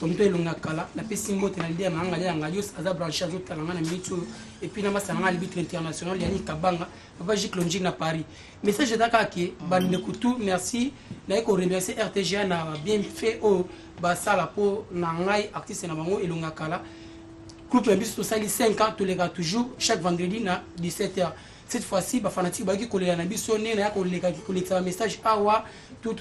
Tomto elonga kala na pe simbote na lidia manga ya ngalios aza branché azo talanga na minute et puis na masanga libitre international yani kabanga ba jiklonji na Paris. Message daka ki bande kutu merci na ko remercier RTGA na bien fait au ba sala po na ngai artiste na bango elonga kala. groupe ya biso tosali 5 ans toleka toujours chaque vendredi na 17h. Cette fois-ci ba fanatique ba ki kolela na biso ne na koleka koleka message awa tout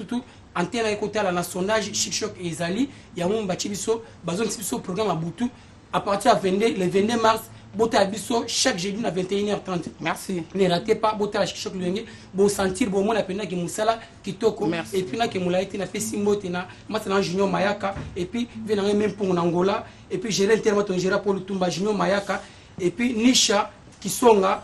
antenne ya côté la sondage chic ezali ya mo ba biso bazon biso programme à butu à partir de le 22 mars bota biso chaque jeudi na 21h30. Merci. Ne ratez pas bota chic luenge bo sentir bo mona pena ki musala kitoko et puis na ke mulaiti na pesi mbote na matana Junior Mayaka et puis venanga même pour Angola et puis gérer tellement ton gérer pour le Tumba Junior Mayaka et puis Nisha Kisonga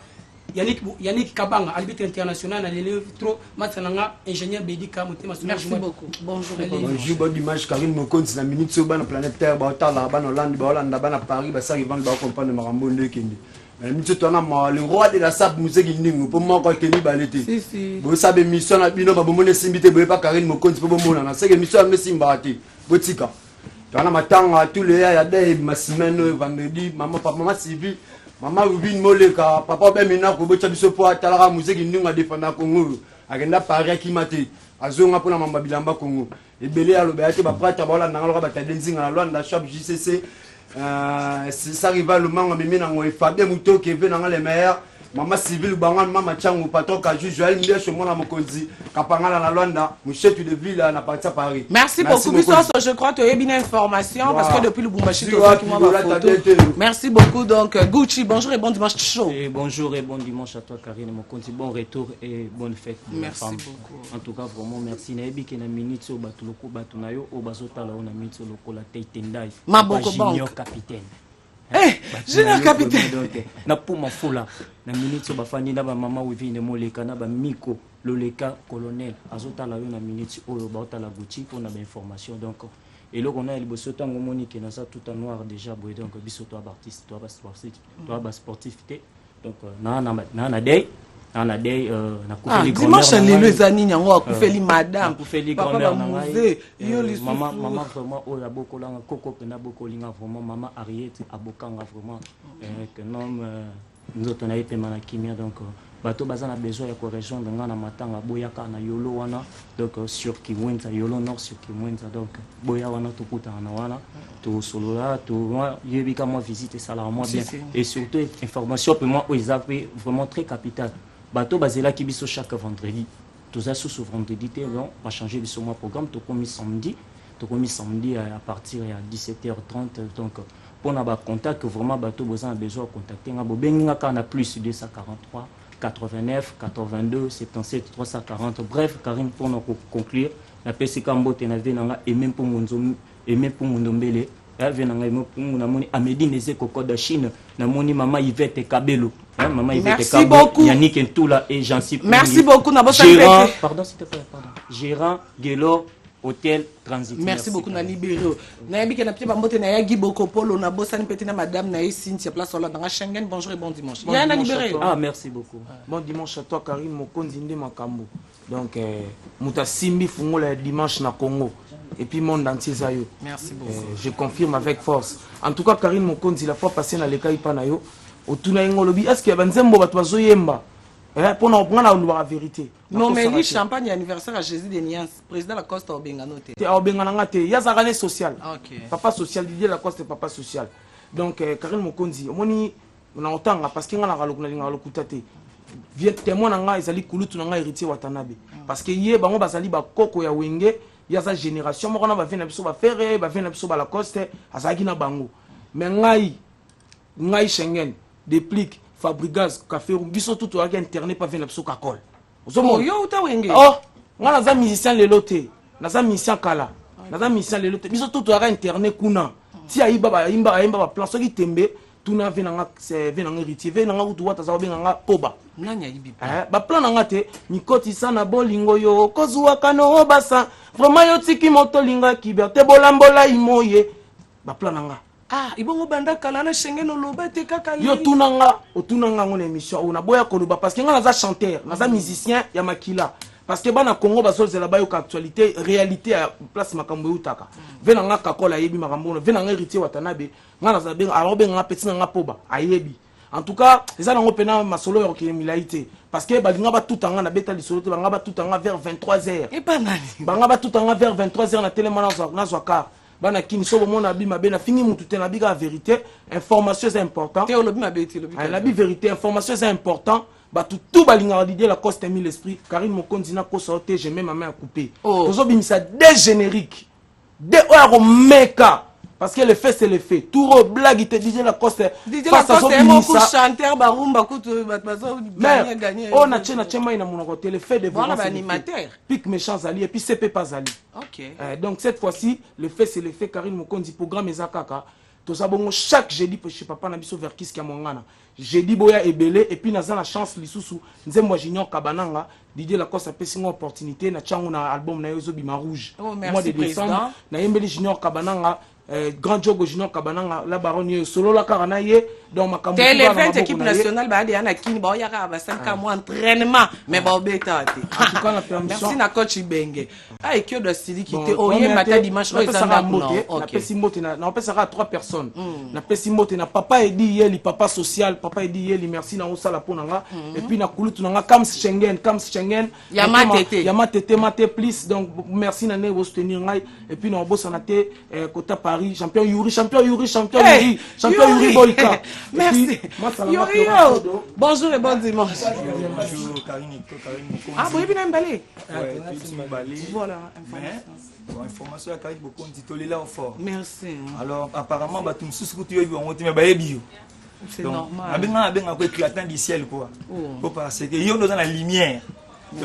Yannick Kabanga, arbitre international, à l'électro, maintenant ingénieur Bédika, merci beaucoup. Bonjour. Bonjour, bon dimanche, Karine Mokonzi, la minute sur la planète Terre, Bata, la Hollande, Paris, ça arrive dans comprendre Marambo Ndekindi. Le roi de la sable, nous sommes pour moi, quand il est vous savez, mission à Bino, Babomone Simbite, pas Karine Mokonzi, pour moi, c'est que mission à Messimbati, Botika. Dans la matin, tous les jours, il y a des semaines, vendredi, maman, papa, maman, Sylvie. Maman Rubin Moleka, papa Bemina, Kobocha Bisopo, Talara, Musée, Nunga, Defana Congo, Agenda Paris, Kimati, Azonga pour la Mamba Bilamba Congo, et Belé à l'Obéati, Baprata, Bola, Nangala, Batadenzing, à la loi de la shop JCC, ça arrive à l'Oman, Mimina, Fabien Mouto, qui est venu dans les meilleurs. Maman civile bangan mama changu patron ka juge Joël Mbia chez moi Mokonzi kapangala na Luanda muchetu de ville na partir Paris. Merci beaucoup Bisoso, je crois que tu as bien information parce que depuis le Bumbashi tu as moi ma photo. Merci beaucoup donc Gucci, bonjour et bon dimanche chaud. Et bonjour et bon dimanche à toi Karine Mokonzi, bon retour et bonne fête. Merci beaucoup. En tout cas vraiment merci na ebi na minute so batuloko batunayo o bazota la ona minute loko la Tendai. Maboko Junior capitaine. Junior capitaine. Na pour ma foula na minute so bafandi na ba mama wivine moleka na ba miko loleka colonel azota la na minute o ba la Gucci pour na ba information donc et là on a le bosso tango monique na ça tout en noir déjà boy donc biso toi artiste toi sportivité donc na day na kufeli dimanche les années yango kufeli madame kufeli grand-mère na maman vraiment o ya boko langa koko pena boko linga vraiment maman Ariette abokanga vraiment que non nous on a été mana kimia donc bato bazana besoin ya correction de ngana matanga boyaka na yolo wana donc sur Kimwenza yolo nord sur Kimwenza donc boya wana tukuta na wana to solola to yebika moi visite ça là moi bien et surtout information pour moi ils avaient vraiment très capital bato bazela ki biso chaque vendredi tous ça sous vendredi on va changer biso moi programme to komi samedi à partir de 17h30 donc pour na ba contact vraiment bato besoin besoin contacter nga bobenga kana plus 243 89 82 77 340 bref Karine pour nous conclure la PCK Mbote na venanga et même pour Mundombele venanga et pour moni Amedi Neze Koko de Chine na moni maman Yvette Kabelo maman Yvette Kabelo Yannick Ntoula et Jean-Sip merci beaucoup na bossa pardon s'il te plaît Gérard Guélor Hôtel Transit. Merci beaucoup na libéré. Na yebiki na pia mbote na yagi boko polo na bossani petit na madame na Cynthia place là dans Schengen. Bonjour et bon dimanche. Bon dimanche libéré. Ah merci beaucoup. Bon dimanche à toi Karine Mokonzi Nde Makambo. Donc muta simbi fungola dimanche na Congo et puis monde entier zayo. Merci beaucoup. Je confirme avec force. En tout cas Karine Mokonzi la fois passée na leka ipana yo otuna ngolobi est-ce que banzembo bato bazoyemba pour nous prendre la vérité. Non, mais ni champagne anniversaire à Jésus de Nias, président Lacoste Obenganote. Obenganote, il y a un social. Ok. Papa social, Didier Lacoste, papa social. Donc, Karine Mokonzi, on a autant parce qu'il y a un locutate. Viens témoin nga ezali kulutu nga héritier Watanabe. Parce que yé bango bazali ba koko ya wenge, ya sa génération mo kana ba vena biso ba ferre, ba vena biso ba Lacoste, azaki na bango. Mais ngai Schengen déplique Fabrigaz café biso tout to internet pas venir biso kakol oh yo uta wenge oh ngana za musicien lelote na za musicien kala na za musicien lelote biso tout to internet kuna ti ayiba ba plan so ki tembe tuna venanga c'est venanga héritier venanga utu wata za benga poba nanya yibi ba plan nga te mikoti sana bolingo yo kozwa kano basa vraiment yo tiki moto linga kiberté bolambola imoye ba plan nga ah ibongo banda kala na Schengen oloba te kaka yo otunanga ngone émission ona boya koloba parce que nga naza chanteur naza musicien ya makila parce que bana Congo bazozela ba yo ka actualité réalité à place makambo utaka vena nga kakola yebi makambo vena nga héritier Watanabe nga naza benga arobe nga petit nga poba ayebi en tout cas eza nango pena masolo yo ki milaité parce que balinga ba tutanga na beta lisolo te banga ba tutanga vers 23h et pas nani banga ba tutanga vers 23h na télémana na zwaka bana kini so bomona abima be na fingi mutu te na biga vérité information c'est important te olobi mabe te lobi la bi vérité information c'est important ba tout balinga Didier Lacoste a mis l'esprit Karine Mokonzi na ko sortir j'ai même ma main à couper tozo bimisa des génériques des oyo meka parce que le fait c'est le fait tout blague te Didier Lacoste face à son chanteur barumba kutu bazo gagner on a tchena tchema ina monoko te le fait de voilà animateur pic méchant ali et puis CP pas ali donc cette fois-ci le fait c'est le fait Karine Mokonzi programme ezakaka tozabongo chaque jeudi chez papa na biso vers kiski ya mongana jeudi boya ebele et puis naza la chance lisusu nzembo junior kabananga Didier Lacoste apesi ngo opportunité na chango na album na yozo bima rouge mois de décembre na yembeli junior kabananga grand jogo junior kabananga la baronne solo la karana ye donc makambo tele 20 équipe nationale ba de ana kini ba yaka ba 5 mois entraînement mais ba obeta te en tout cas la permission merci na coach Ibenge ah que de style qui était oye mata dimanche o ezanga moté na pesi moté na pesa ka 3 personnes na pesi moté na papa edi yeli papa social papa edi yeli merci na osala ponanga et puis na kulutu na Kams Schengen yama tete mate plus donc merci na ne soutenir ngai et puis na bossa na te kota champion Yuri Boyka. Merci. Yuri, bonjour et bon dimanche. Bonjour Karine. Ah, vous avez bien emballé. Voilà, information à Karine Mokonzi tolela fort. Merci. Alors apparemment ba tum susu kutu yobi on time ba yebi. C'est normal. Abenga ko éclatant du ciel quoi. Faut parce que yo dans la lumière.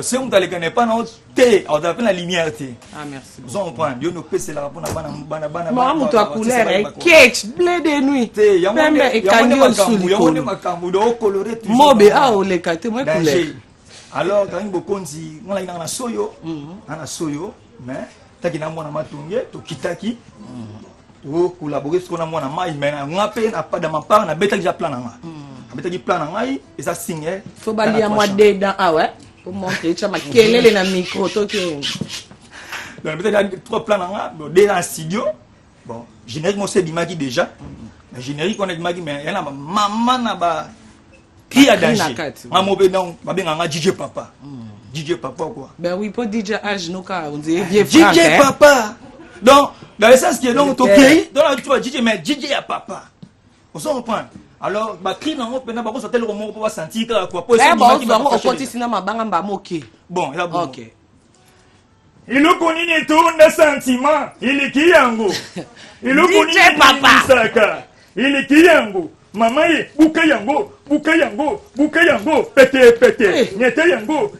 Si on ne connaît pas notre thé, on appelle la lumière thé. Ah merci. Vous en prenez. Dieu nous paie c'est la bonne bana. Moi mon toi couleur catch blé de nuit. Pembe et kanyo suli. Yamone makambu do coloré toujours. Mobe ah o le kate moi couleur. Alors Karine Mokonzi, on a na soyo, ana soyo, mais takina mwana matunge to kitaki. To collaborer sur na mwana mai mais na pe na pas dans ma part na beta déjà plan na nga. Beta qui plan na ngai et ça signe. Faut bali à moi dedans ah ouais. Pour montrer tu as quel est le micro toi qui donc peut-être trois plans dans déjà en studio bon générique moi c'est Bimaki déjà mais générique on est Bimaki mais il y a maman na ba qui a danger maman be donc ba benga DJ Papa DJ Papa quoi ben oui pour DJ H no ka on dit vieux frère DJ Papa donc dans le sens que donc ton pays dans la tu vois DJ mais DJ à Papa on s'en reprend. Alors, bah, cri dans mon pénal, bah, on s'attelle au moment pour sentir quoi. Bon, on continue à ma moquer. Bon, là, bon. Ok. Il est connu de tout le sentiment. Il est qui yango? Il est connu de Saka. Il est qui yango? Maman, bouka yango, pété. Nyete yango,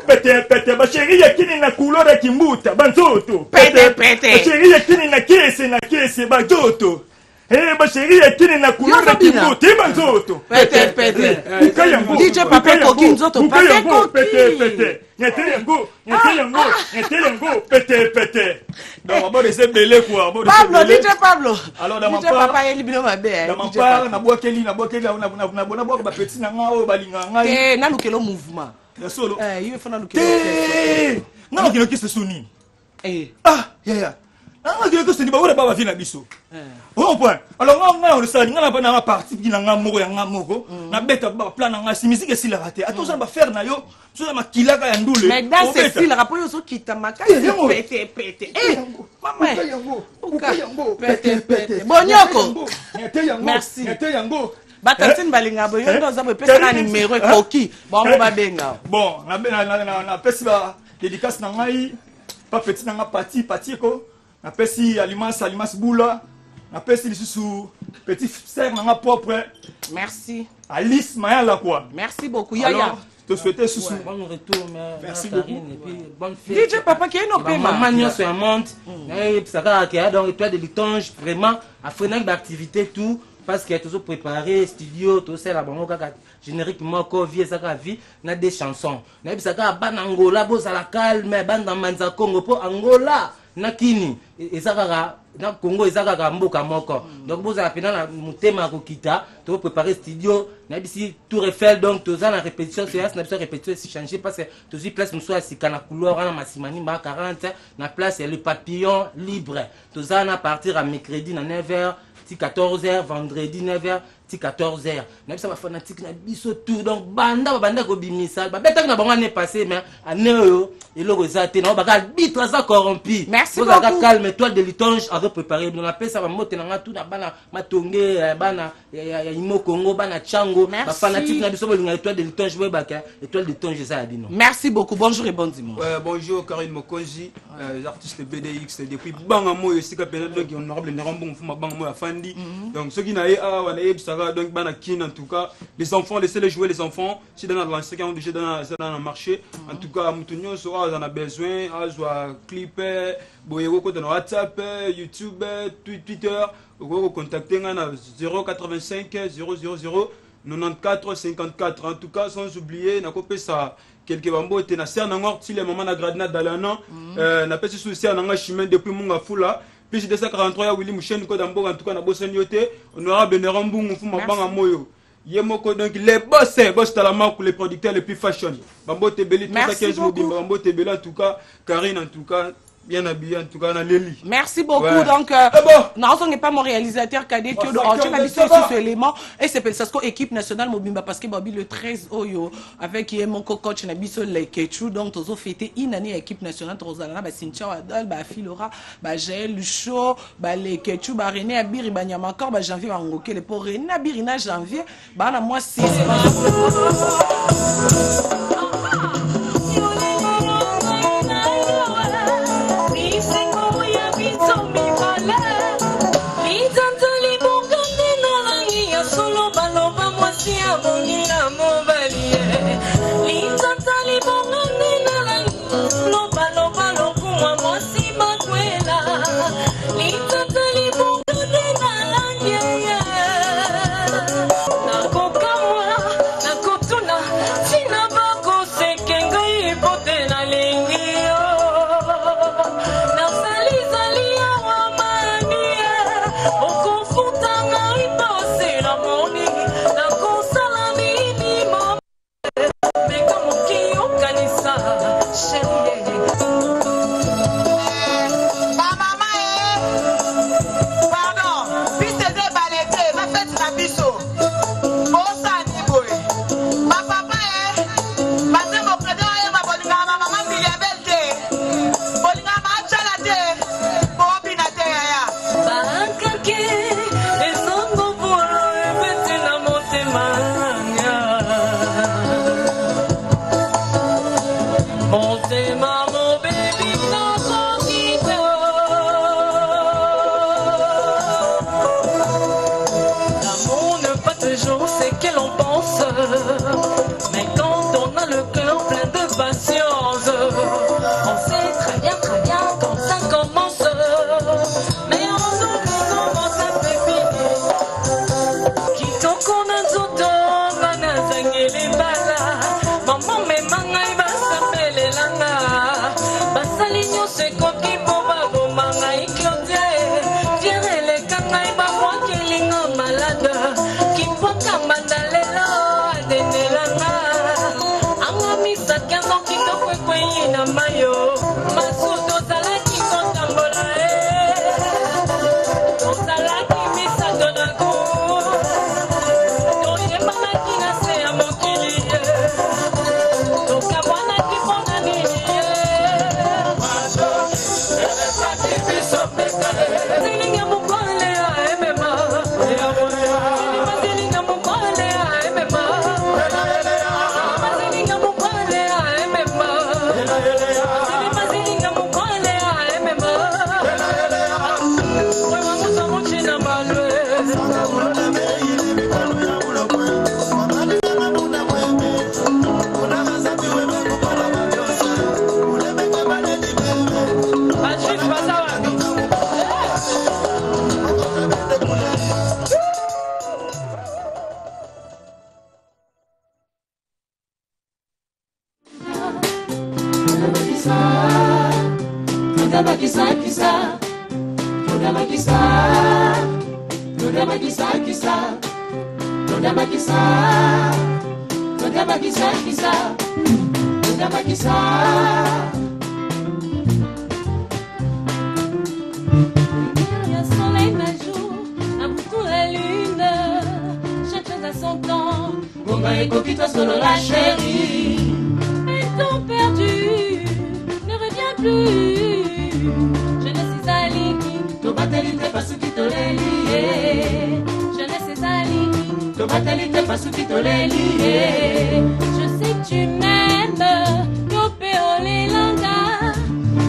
pété. Ba chérie, yakini na couleur kimbuta, banzoto. Pété. Ba chérie, yakini na kese, banzoto. Eh, ma chérie, est qui n'a couleur de kimbuti, banzoto. Pété. DJ Papa Koki, nzoto. Pété. Nyete yango, pété. Donc, on va laisser belé quoi. Pablo, DJ Pablo. Alors, dans ma part, Papa, il est bien ma belle. Dans ma part, na bois Kelly, na bois ba petit na nga o balinga nga. Eh, na lukelo mouvement. Le solo. Il faut na lukelo. Na lukelo qui se souni. Ah, yeah. Ah, que c'est pas va venir biso. On point. Alors on le sali, on a pas parti qui na moko ya moko. Na beta ba plan na si musique si la raté. Attention ba faire na yo, so na kilaka ya ndule. Mais dans ce style rapport yo so kita makasi pété. Eh, maman. Pété. Bonyoko. Merci. Batantine balinga bo yo ndo za bo pesa na numéro koki. Bon ba benga. Bon, na pesi ba dédicace na ngai. Pas petit na parti ko. Na pesi alimas boula. Na pesi lisusu petit serre na propre. Merci. Alice Maya la quoi. Merci beaucoup Yaya. Te souhaiter sous bon retour merci beaucoup et puis bonne fête. DJ Papa qui est no paiement. Maman nyo sur monte. Et ça va que donc toi de litonge vraiment à freiner l'activité tout parce qu'il y a toujours préparé studio tout ça là bon kaka générique moko vie ça ka vie na des chansons. Na bi ça ka ban Angola bo ça la calme ban dans Manza Congo pour Angola na kini et ça ka na Congo ezaka ka mboka moko donc vous avez pena na mutema ko kita to préparer studio na bisi Tour Eiffel donc to za na répétition c'est na bisi répétition si changer parce que to si place muso asika na couloir na masimani ba 40 na place le papillon libre to za na partir à mercredi na 9h 14h, vendredi 9h, 14h. Même ça va fanatique na biso tout donc banda ko bimisa. Ba beta na bango année passée mais année yo et le resate na ba arbitre ça corrompu. Merci beaucoup. Vous calme toi de litonge avec préparer on appelle ça ba mote na tout na bana matonge bana ya imo Congo bana chango ba fanatique na biso bolinga étoile de litonge boy baka étoile de litonge ça bino. Merci beaucoup. Bonjour et bon dimanche. Bonjour Karine Mokonzi, les artistes BDX depuis Bangamo et Sika Pénal donc honorable Nerambon Fuma Bangamo Afandi. Donc ceux qui n'aient donc Banakin en tout cas les enfants laissez-les jouer les enfants si dans la lancée quand déjà dans le marché en tout cas Moutonio sera en a besoin à soit clip boyego ko dans WhatsApp YouTube Twitter vous contacter à 085 000 94 54 en tout cas sans oublier n'a copé ça quelques bambo te na serre ngor si les mamans na gradina dalana na pesi sous serre nga chemin depuis munga fula puis 243 ya Willy Mouchen ko dambo en tout cas na bossani yote honorable Nerambungu fuma banga moyo yemoko donc les boss talama pour les producteurs les plus fashion bambo te beli tout ça 15 mobile bambo te beli en tout cas Karine en tout cas bien habillé en tout cas dans Leli. Merci beaucoup. Donc non, ce n'est pas mon réalisateur cadet qui a vu ce élément et c'est Pensasco équipe nationale Mobimba parce que Babi le 13 Oyo avec mon coach Nabiso Lekechu donc tous ont fêté une année équipe nationale Rosalana ba Cynthia Wadal ba Filora ba Jaël Lucho ba Lekechu ba René Abiri ba Nyamakor ba janvier ba Ngoke le pour René Abiri na janvier ba na mois 6 Ngonga ekokita solo la chérie. Et ton perdu ne revient plus. Je ne sais aliki. To batalité pas sous qui te lié. Je ne sais aliki. To batalité pas sous qui te lié. Je sais que tu m'aimes. Topé olé langa.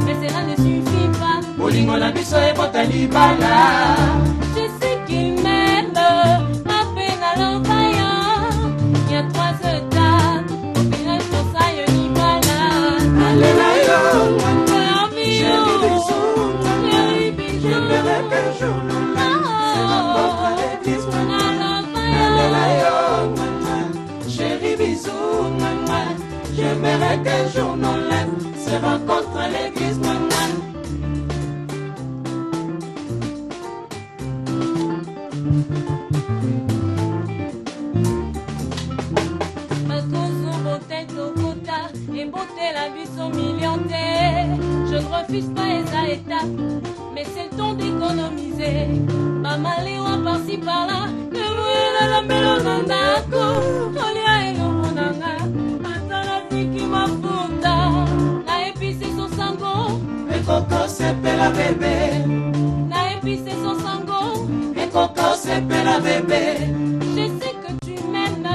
Mais cela ne suffit pas. Bolingo la biso e botali bala. Je sais qu'il m'aime. À peine à l'envoyant. Il y a 3 étapes. Au final, pour ça, il n'y va là. Allez là, yo. Je verrai qu'un jour nous à l'église, chérie, bisous, maman. Je verrai qu'un jour nos lèvres se rencontrent à l'église, maman. Et beauté la vie sont millionnaires. Je ne refuse pas les étapes, mais c'est le temps d'économiser. Maman Léo par-ci par-là, que vous la mélodandako. Olia et l'omonanga, attends la fille qui m'a fouta. La épicé son sango, et coco c'est la bébé. La épicé son sango, et coco c'est la bébé. Je sais que tu m'aimes.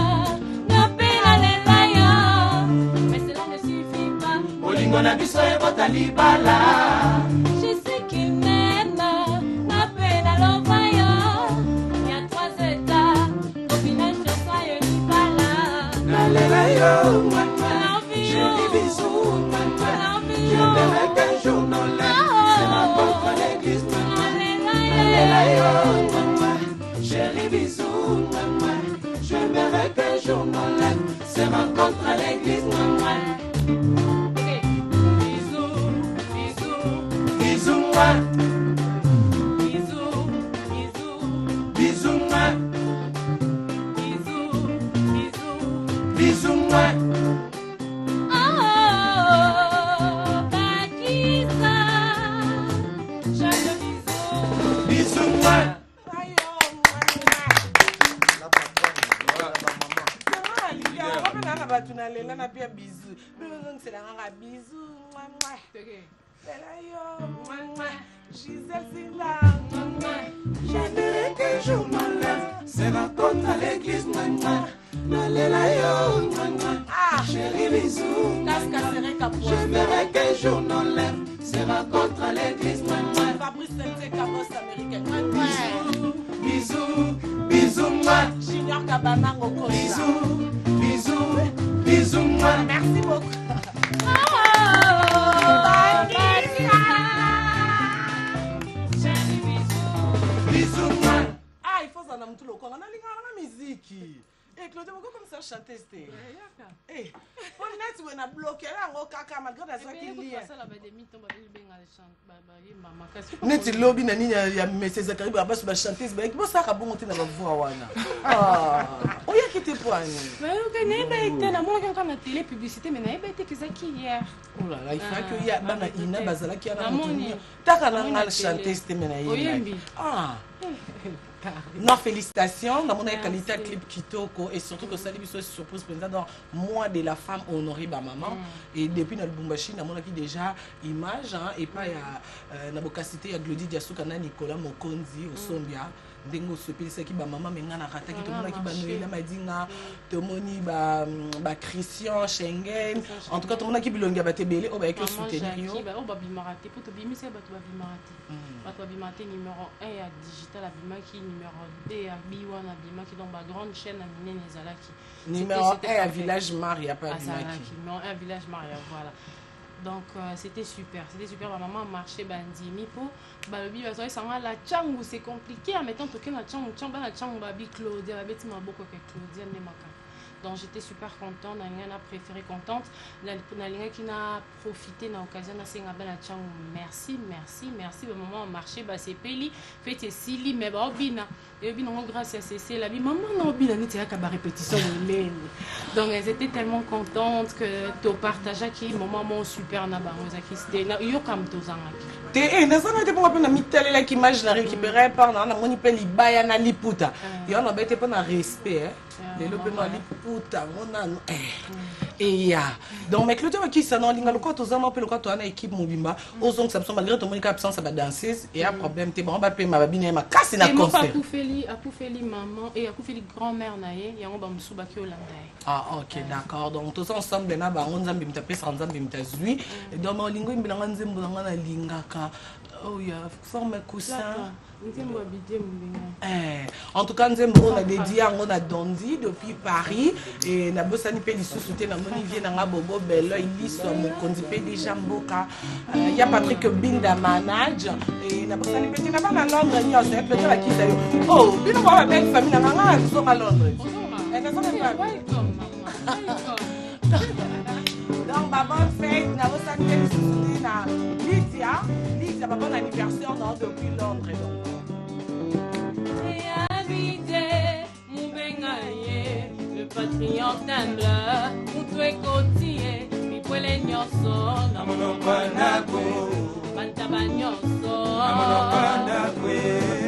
Bolingo biso e botali bala. Je sais qu'il m'aime, à peine à l'envoyant. Il y a 3 étapes, au final je sois une bala. Nalela yo, maman, chérie, bisous, maman. Je verrai qu'un jour nos lèvres se rencontrent à l'église, maman. Nalela yo, maman, chérie, bisous, maman. Je verrai qu'un jour nos lèvres se rencontrent à l'église, maman. Bisous, bisous, bisous, moi. Bisous, bisous, bisous, moi. Oh, Bakisa, je te bisous. Bisous, moi. Gisèle Zinda, j'aimerais qu'un jour mon lèvre se rencontre à l'église, maman. Nalela yo, maman. Chérie, bisous. J'aimerais qu'un jour nos lèvres se rencontrent à l'église, maman. Fabrice Sente Cabos américain. Bisous, bisous, bisous, moi. Junior Cabana Ngoko. Bisous, bisous, bisous, moi. Merci beaucoup. Ah, il faut ça dans tout le corps. On a la musique. Et Claude, pourquoi comme ça chanter c'était? Eh, on net où on a bloqué là, on caca malgré la soirée qui lie. Net lobby nani ya Messieurs Zakari ba ba chanter c'est bon ça ka bon monter na voix wana. Ah, o ya kité poani. Mais on n'est pas été na moi quand na télé publicité mais na pas été que ça qui hier. Oh là là, il faut que ya bana ina bazala ki ana moni. Taka na ngal chanter c'était mena yé. Ah. Non, félicitations. Dans mon qualité clip Kitoko et surtout que ça lui soit surprise dans moi de la femme honorée par maman. Et depuis notre Bumbashi, dans mon qui déjà image et pas na bokasité ya Glody Diasuka na Nicolas Mokonzi au Sombia. Dengo sopeli qui ba maman menga na rata ki to mona ki ba noela madinga to moni ba Christian Schengen en tout cas to mona ki bilonga ba tebele o ba ek soutenir yo ba o ba bimarate pour to bimisa ba to ba bimarate ba to bimarate numéro 1 ya digital abimaki numéro 2 ya biwana abimaki donc ba grande chaîne à minene ezalaki numéro 1 à Village Maria pas abimaki numéro 1 Village Maria voilà. Donc c'était super, ma maman marchait bandimi pour balobi bazoy sanga la changu c'est compliqué en mettant token na changu la changu babi Claudia babeti maboko ke Claudia ne maka. Donc j'étais super contente, n'a préféré contente, na linga qui n'a profité na occasion na senga bana changu merci le moment marché ba c'est peli fait sili mais ba obina et obina grâce à c'est la vie maman na obina ni tia ka ba répétition donc elles étaient tellement contentes que to partager qui moment super na ba rozaki c'était na yo kam to zangaki te na sana te pour na mitele la image na récupérer par na moni pe libaya na liputa et on a été pas na respect lelo mpe maliputa ngo nano eya donc mais Claudia Bakisa na olinga lokola tozama mpe lokola toza na équipe mobimba ozongisa biso malgré tomonika absence ya badanseuse eya problème te bango bapema babina ye makasi na concert akufeli maman et akufeli grand-mère na ye yango bamosusu baki olanda ye. Ah ok d'accord donc toza ensemble na bango nzambe mitapesaka nzambe mitazwi donc olingo imbelanga nzembo nanga nalingaka oya forme coussin en tout cas nzembo on a dédié yango na Dondi depuis Paris et na bosani pe lisusu te na moni vie nanga bobo belo iliso mokonzi pe déjà mboka ya Patrick Binda manage et na bosani pe na bana Londres nyos et peut-être la kisa yo oh bino ba belle famille nanga nga zo à Londres et na donc maman fait na bosani pe lisusu na Lydia ba bon anniversaire non depuis Londres donc le patriote mutwe kotie mikwele nyoso na monokwanako bantaba nyoso na monokwanako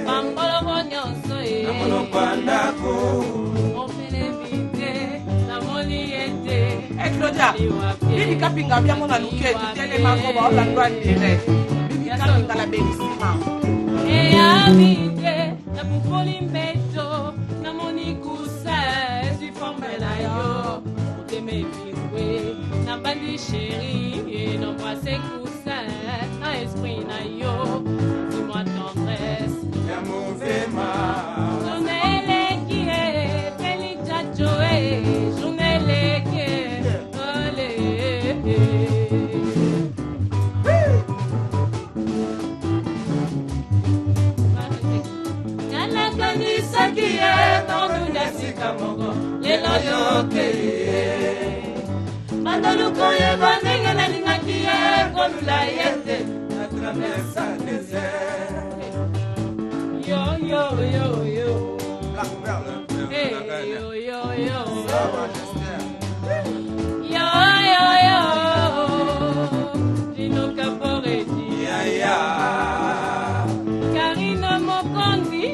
bambolo nyoso na monokwanako ofele vite na moliete Claudia bibi kapinga bien mon aluke tutele mango ba la loi direct bibi kapinga la bellissima e avite na pupoli mbeto na monikusa si forme na yo uteme biwe na bandi chéri et non pas c'est cousin na esprit na yo dis-moi tendresse ya mauvais mal journée qui est feliz chachoe journée qui est Sakiye tondu nasika mongo lelo yoke Mandalu koye banenge na lingakiye konula yete na traversa désert Yo yo yo yo Hey yo yo yo Yo yo yo Dino Caporetti Ya ya Karina Mokondi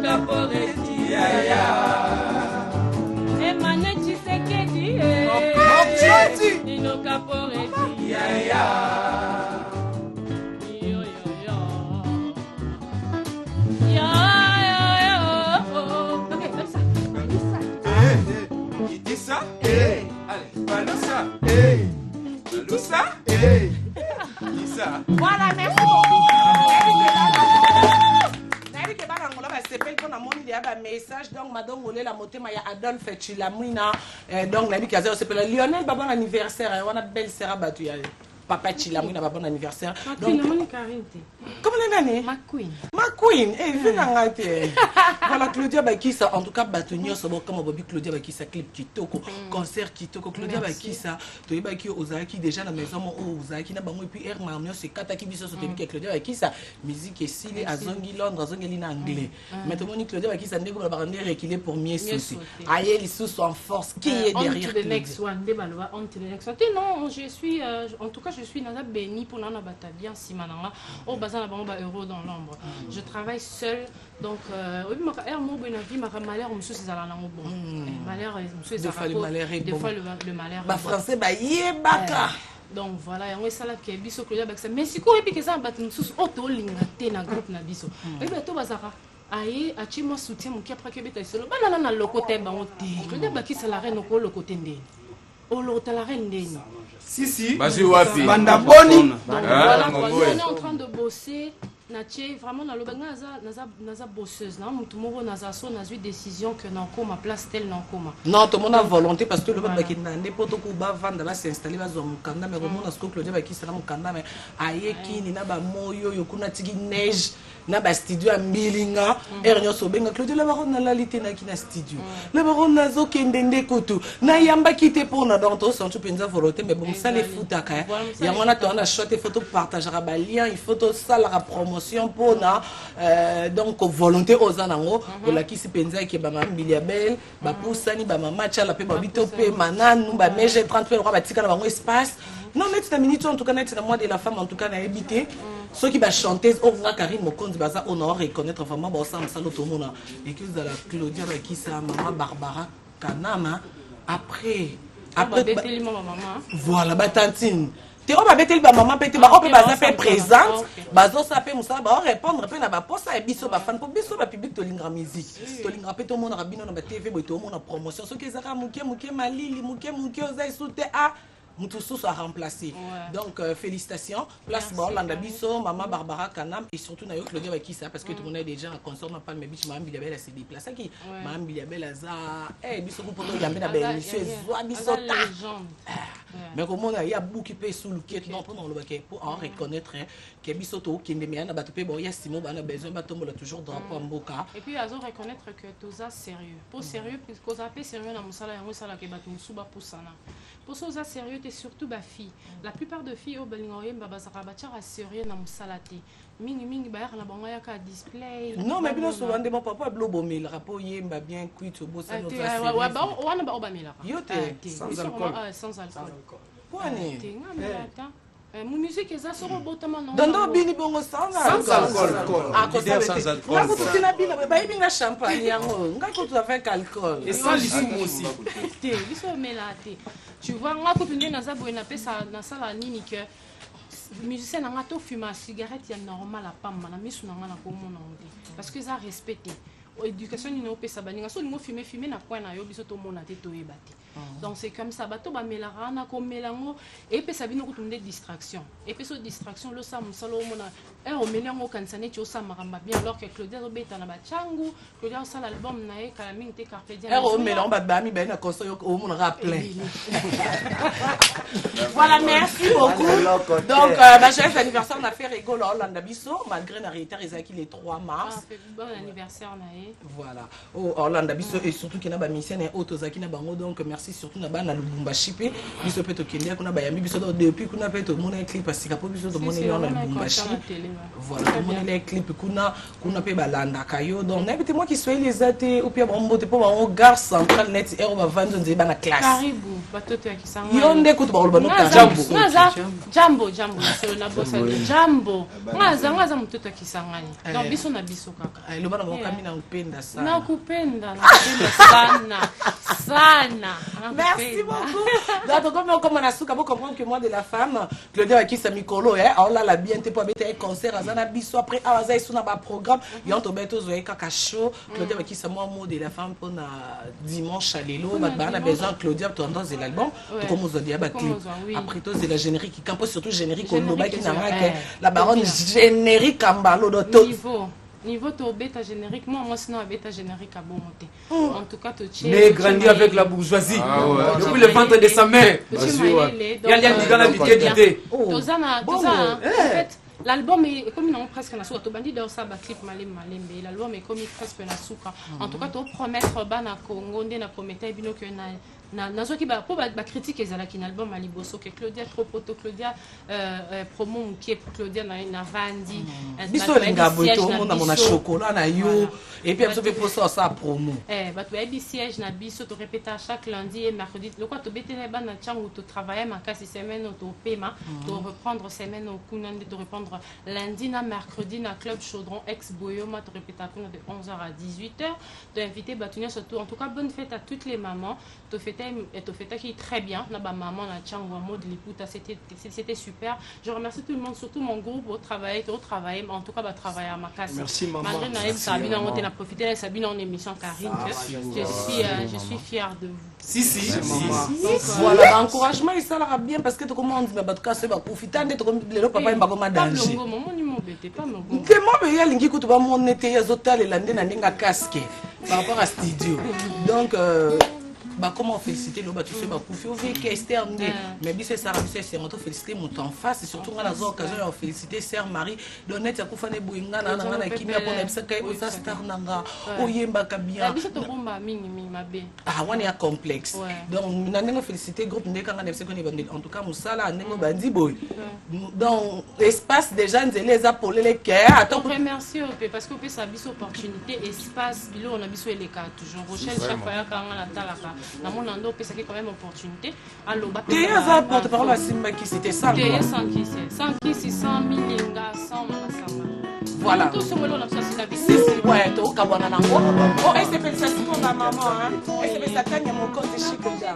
Caporetti Emmanuel Tshisekedi Nino Caporetti Yo yo yo Yo yo yo Ok, fais ça Il dit ça Allez, balance ça Balance ça Dis ça Voilà, merci beaucoup c'est pour namoni dia ba message donc madame olé la motema ya Adolphe Chilamwina donc nabi kaza s'appelle Lionel ba bon anniversaire wana belle sera batu ya papa Chilamwina ba bon anniversaire donc comment la nani McQueen eh vina ngate voilà Claudia Bakisa en tout cas batonio so comme Bobby Claudia Bakisa clip kitoko concert kitoko Claudia Bakisa to yebaki ozaki déjà na maison mo ozaki na bango et puis air marmio c'est kataki biso so tebi Claudia Bakisa musique esili azongi Londres azongi na anglais maintenant Claudia Bakisa ndeko ba bande reculer pour mieux sauter aye les sous en force qui est derrière on to the next one de balwa on to the next one non je suis en tout cas je suis dans la béni pour nana bata bien simananga au bazan ba euro dans l'ombre je travaille seul donc oui ma air mo bonne vie ma malheur monsieur c'est ala nango bon malheur monsieur c'est des fois le malheur ba français ba yebaka donc voilà yango esala ke biso Claudia Bakisa mais siko epi ke ça bato mususu oto linga te na groupe na biso ebi to bazaka aye achi moi soutien mon qui après que beta solo banana na lokote bango te Claudia Bakisa la reine ko lokote ndeni o lokota la reine ndeni si basi wapi banda boni voilà on est en train de bosser natie vraiment na loba naza bosseuse na mutu moko naza so nazwi décision que na koma place tel na koma non tout monde a volonté parce que le monde qui n'a n'importe quoi ba vendre ba s'installer ba zo mukanda mais remona ce que Claudia Bakisa na mukanda mais aye kini na ba moyo yokuna tiki neige na ba studio a milinga ernyo so benga Claudia la baronne na lité na kina studio la baronne na zo kendende kutu na yamba kité pour na donc to sentu penza volonté mais bon ça les foutaka ya mona to na shot photo partager ba lien il faut to ça la promotion pour na donc volonté aux anango la qui se penza ki ba mambili ya belle ba pusani ba mama chala pe ba bito pe mananu ba meje 30 pe ba tika na bango espace non mais tu minute en tout cas net c'est moi de la femme en tout cas na habité ceux qui va chanter au revoir Karine Mokonzi baza on va reconnaître vraiment bon ça tout le monde et que la Claudia qui ça maman Barbara Kanama après voilà batantine te on va mettre le maman pété ba on peut baza faire présente bazo ça peut musa ba répondre pe na ba posa et biso ba fan pour biso ba public to lingra musique to lingra pe to mona rabino na ba TV bo to mona promotion so ke zaka muke malili muke oza isute a Moutoussous a remplacé. Donc, félicitations. Place Borlanda Bisso, Maman Barbara Kanam et surtout Nayo Claudia qui ça parce que tout le monde est déjà en concert, n'a pas de biche, Maman Biliabel a s'est déplacé. Maman Biliabel a ça. Eh, Bisso, vous pouvez y amener la belle monsieur, Zoa Bisso. Mais comment il y a beaucoup qui peut sous le quai, non, pour en reconnaître que Bisso, qui est bien, bon, il y a Simon, on a besoin, on a toujours drapeau en boca. Et puis, ils ont reconnaître que tout ça sérieux. Pour sérieux, puisque ça fait sérieux dans mon salaire, moi, ça, qui est battu souba pour ça. Pour ça, sérieux, et surtout ma fille. La plupart de filles au Belingoye, à sérieux dans mon salaté. Mingi ba na bango ya ka display. Non mais bien souvent de mon papa blobomé le rapport yemba bien cuit au bossa no ça. Ouais ba on ba obamela. Yote sans alcool. Sans alcool. Kwani? Mon musique est assez robotama non. Dondo bini bongo sans alcool. Ah sans alcool. Nga kutu na bina ba ibinga champagne yango. Nga kutu avec alcool. Et sans lisou aussi. Té, biso melate. Tu vois nga kutu ndé na za boyena pesa na sala nini que musicien nanga to fuma cigarette ya normal a pamba na misu nanga na komona onde parce que ça respecté éducation ni no pesa baninga so lingo fumer na point na yo biso to mona te to ebate donc c'est comme ça bato ba melara na ko melango et pesa bino ko tunde distraction et pesa distraction lo sa musalo mona e o melango kansane ti o sa maramba bien alors que Claudia robeta na bachangu Claudia sa l'album na e kala mingi te carpe diem e o melango ba bami ben na koso yo o mona rappelé voilà merci beaucoup donc ma chef anniversaire on a fait rigolo Hollande biso malgré la réitère ezaki les 3 mars bon anniversaire na e voilà au Hollande biso et surtout qui na ba mission et autozaki na bango donc merci surtout na bana Lubumbashi pe biso pe to kende kuna ba yambi biso depuis kuna pe to mona clip parce que biso to mona yo na Lubumbashi voilà to mona les clips kuna pe balanda kayo donc n'invitez moi qui soit les athées ou puis bon mbote pour en gare centrale net et on va vendre des bana classe karibu batoto ya kisanga yonde kutu ba bano jambo so na bossa jambo ngaza mtoto ya kisanga ni donc biso na biso kaka lo bana ko kamina upenda sana nakupenda sana. Merci beaucoup. Donc, comme on a su, comprendre que moi de la femme, Claudia qui s'est mis colo, on l'a bien été pour mettre un concert, à Zana Bisso, après, à Zaï, sur un programme, il y a un tobeto, zoé, cacacho, Claudia qui s'est moi de la femme pour dimanche à l'élo, on a besoin, Claudia, tu entends l'album, comme vous avez dit, après tout, c'est la générique qui campe, surtout générique, au Noba qui n'a pas la baronne générique en ballon de tout. Niveau to bêta générique, moi sinon à bêta générique à bon monter. En tout cas, mais grandi avec la bourgeoisie. Depuis le ventre de sa mère. Il y a des habitués d'idées. En fait, l'album est comme non presque na souka. To bandi dans ça ba clip malembe. L'album est comme presque na souka. En tout cas, to promettre bana Congo ndé na promettre bino que na soki ba po ba critique ezalaki na album aliboso que Claudia trop poto Claudia promo qui est Claudia na vandi biso linga boto mona mona chocolat na yo et puis absolument pour ça promo ba to ebi siège na biso to répéter chaque lundi et mercredi le quoi to betele ba na changu to travailler ma kasi semaine to paiement to reprendre semaine au kunande to reprendre lundi na mercredi na club Chaudron ex Boyoma to répéter de 11h à 18h to inviter batunia surtout en tout cas bonne fête à toutes les mamans to fêter et to fêter qui est très bien na ba maman na changu mode liputa c'était super. Je remercie tout le monde surtout mon groupe au travail en tout cas va travailler à ma casse. Merci maman. Malgré Naël Sabine on a profité de Sabine en émission Karine je suis fière de vous. Si. Voilà, encouragement il ça bien parce que tu commandes mais en tout cas c'est pas profiter de comme le papa mba comme danger. Pas mon numéro bête pas mon go. Tellement mais ya lingi ko to ba mon été ya zotal lande na ndinga casque par rapport à studio. Donc bah comment féliciter le tu sais bah pour faire que externe mais bien c'est ça c'est on féliciter mon temps face et surtout on a l'occasion de féliciter sœur Marie donnette ya kufane buinga na na kimia pour na que ça star nanga oyemba kabia biso to bomba mingi mabe ah on est complexe donc na ndenge féliciter groupe ndeka nga nefse ko ni bandi en tout cas musala ndenge bandi boy donc espace déjà nzele za pour les cœur attends remercie parce que ça biso opportunité espace bilo on a biso eleka toujours Rochelle chaque fois quand on a talaka na mon ando pe ça qui quand même opportunité aloba te aza porte-parole à Simba qui c'était ça te sans qui c'est 100 milinga 100 masamba voilà tout ce molo na ça c'est la vie si ouais to kabwana nango oh et c'est félicitations pour la maman hein et c'est félicitations mon côté chic déjà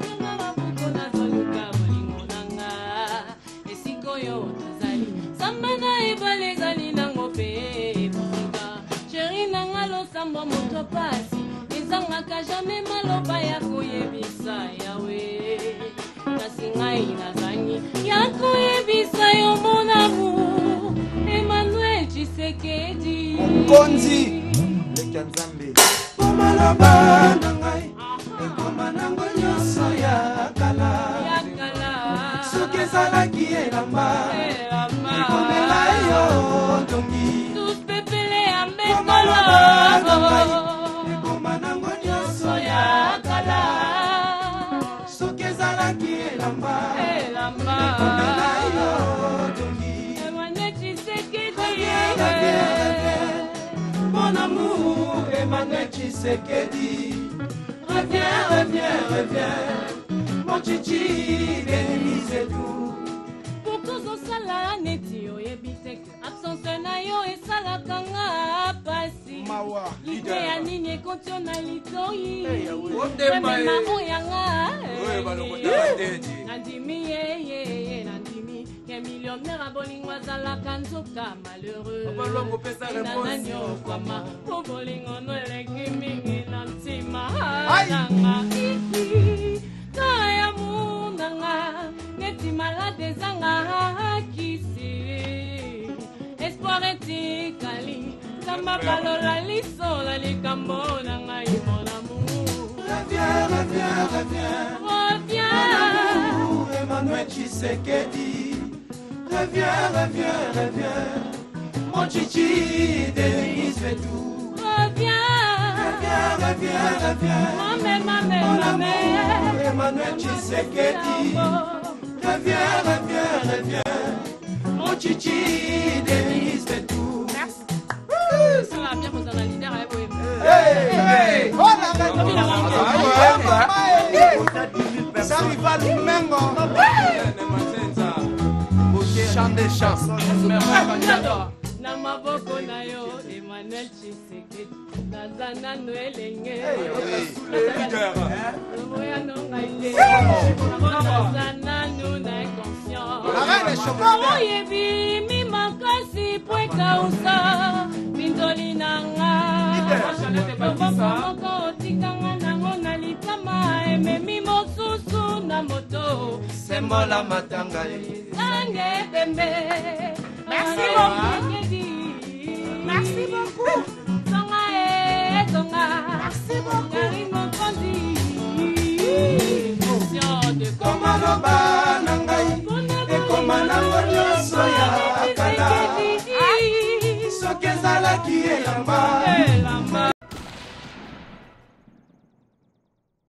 esikoyo tozali sambana ebale ezali nango pe bonga chéri nanga losambo moto pasi ezangaka jamais maloba ya koyebisa yawe kasi ngai nazangi ya koyebisa yo mon amour Emmanuel Tshisekedi mokonzi leki ya nzambe pomaloba na ngai ekoma nango nyonso ya kala soki ezalaki elamba ekomela yo dongi pepele ya mbekolo ekoma nango nyonso ya kala soki ezalaki elamba ekomela yo dongi Emmanuel Tshisekedi mon amour Emmanuel Tshisekedi reviens, reviens, reviens mon chichi Denise tout pour tous au sala neti oyebite absence na yo esalaka nga pasi ide ya nini ekontio na litoi mema oyanga nandimi ye nandimi ke millionnaire abolingo azalaka nzoka malheureux nanani okwama po bolingo no eleki mingi na ntima nanga kaya munanga neti malade ezanga kisi espoir etikali zamba balola liso na likambo na ngai mon amour reviens, reviens, reviens reviens Emmanuel Tshisekedi reviens, reviens, reviens mon chichi Denise Vetou reviens, reviens, reviens mon amour Emmanuel Tshisekedi reviens, reviens, reviens mon chichi Denise Vetou ça va bien vous en allez leader avec vous hey oh la ça rival Mengo chant des chansons na maboko na yo Emmanuel Tshisekedi naza nano elenge oya nonga ite naza nano na inconscient oyebi mi makasi po ekausa minzoli nanga moko otikanga nango na litama ememi mosusu na moto sembola matanga nange pembe merci beaucoup merci beaucoup tonga tonga merci beaucoup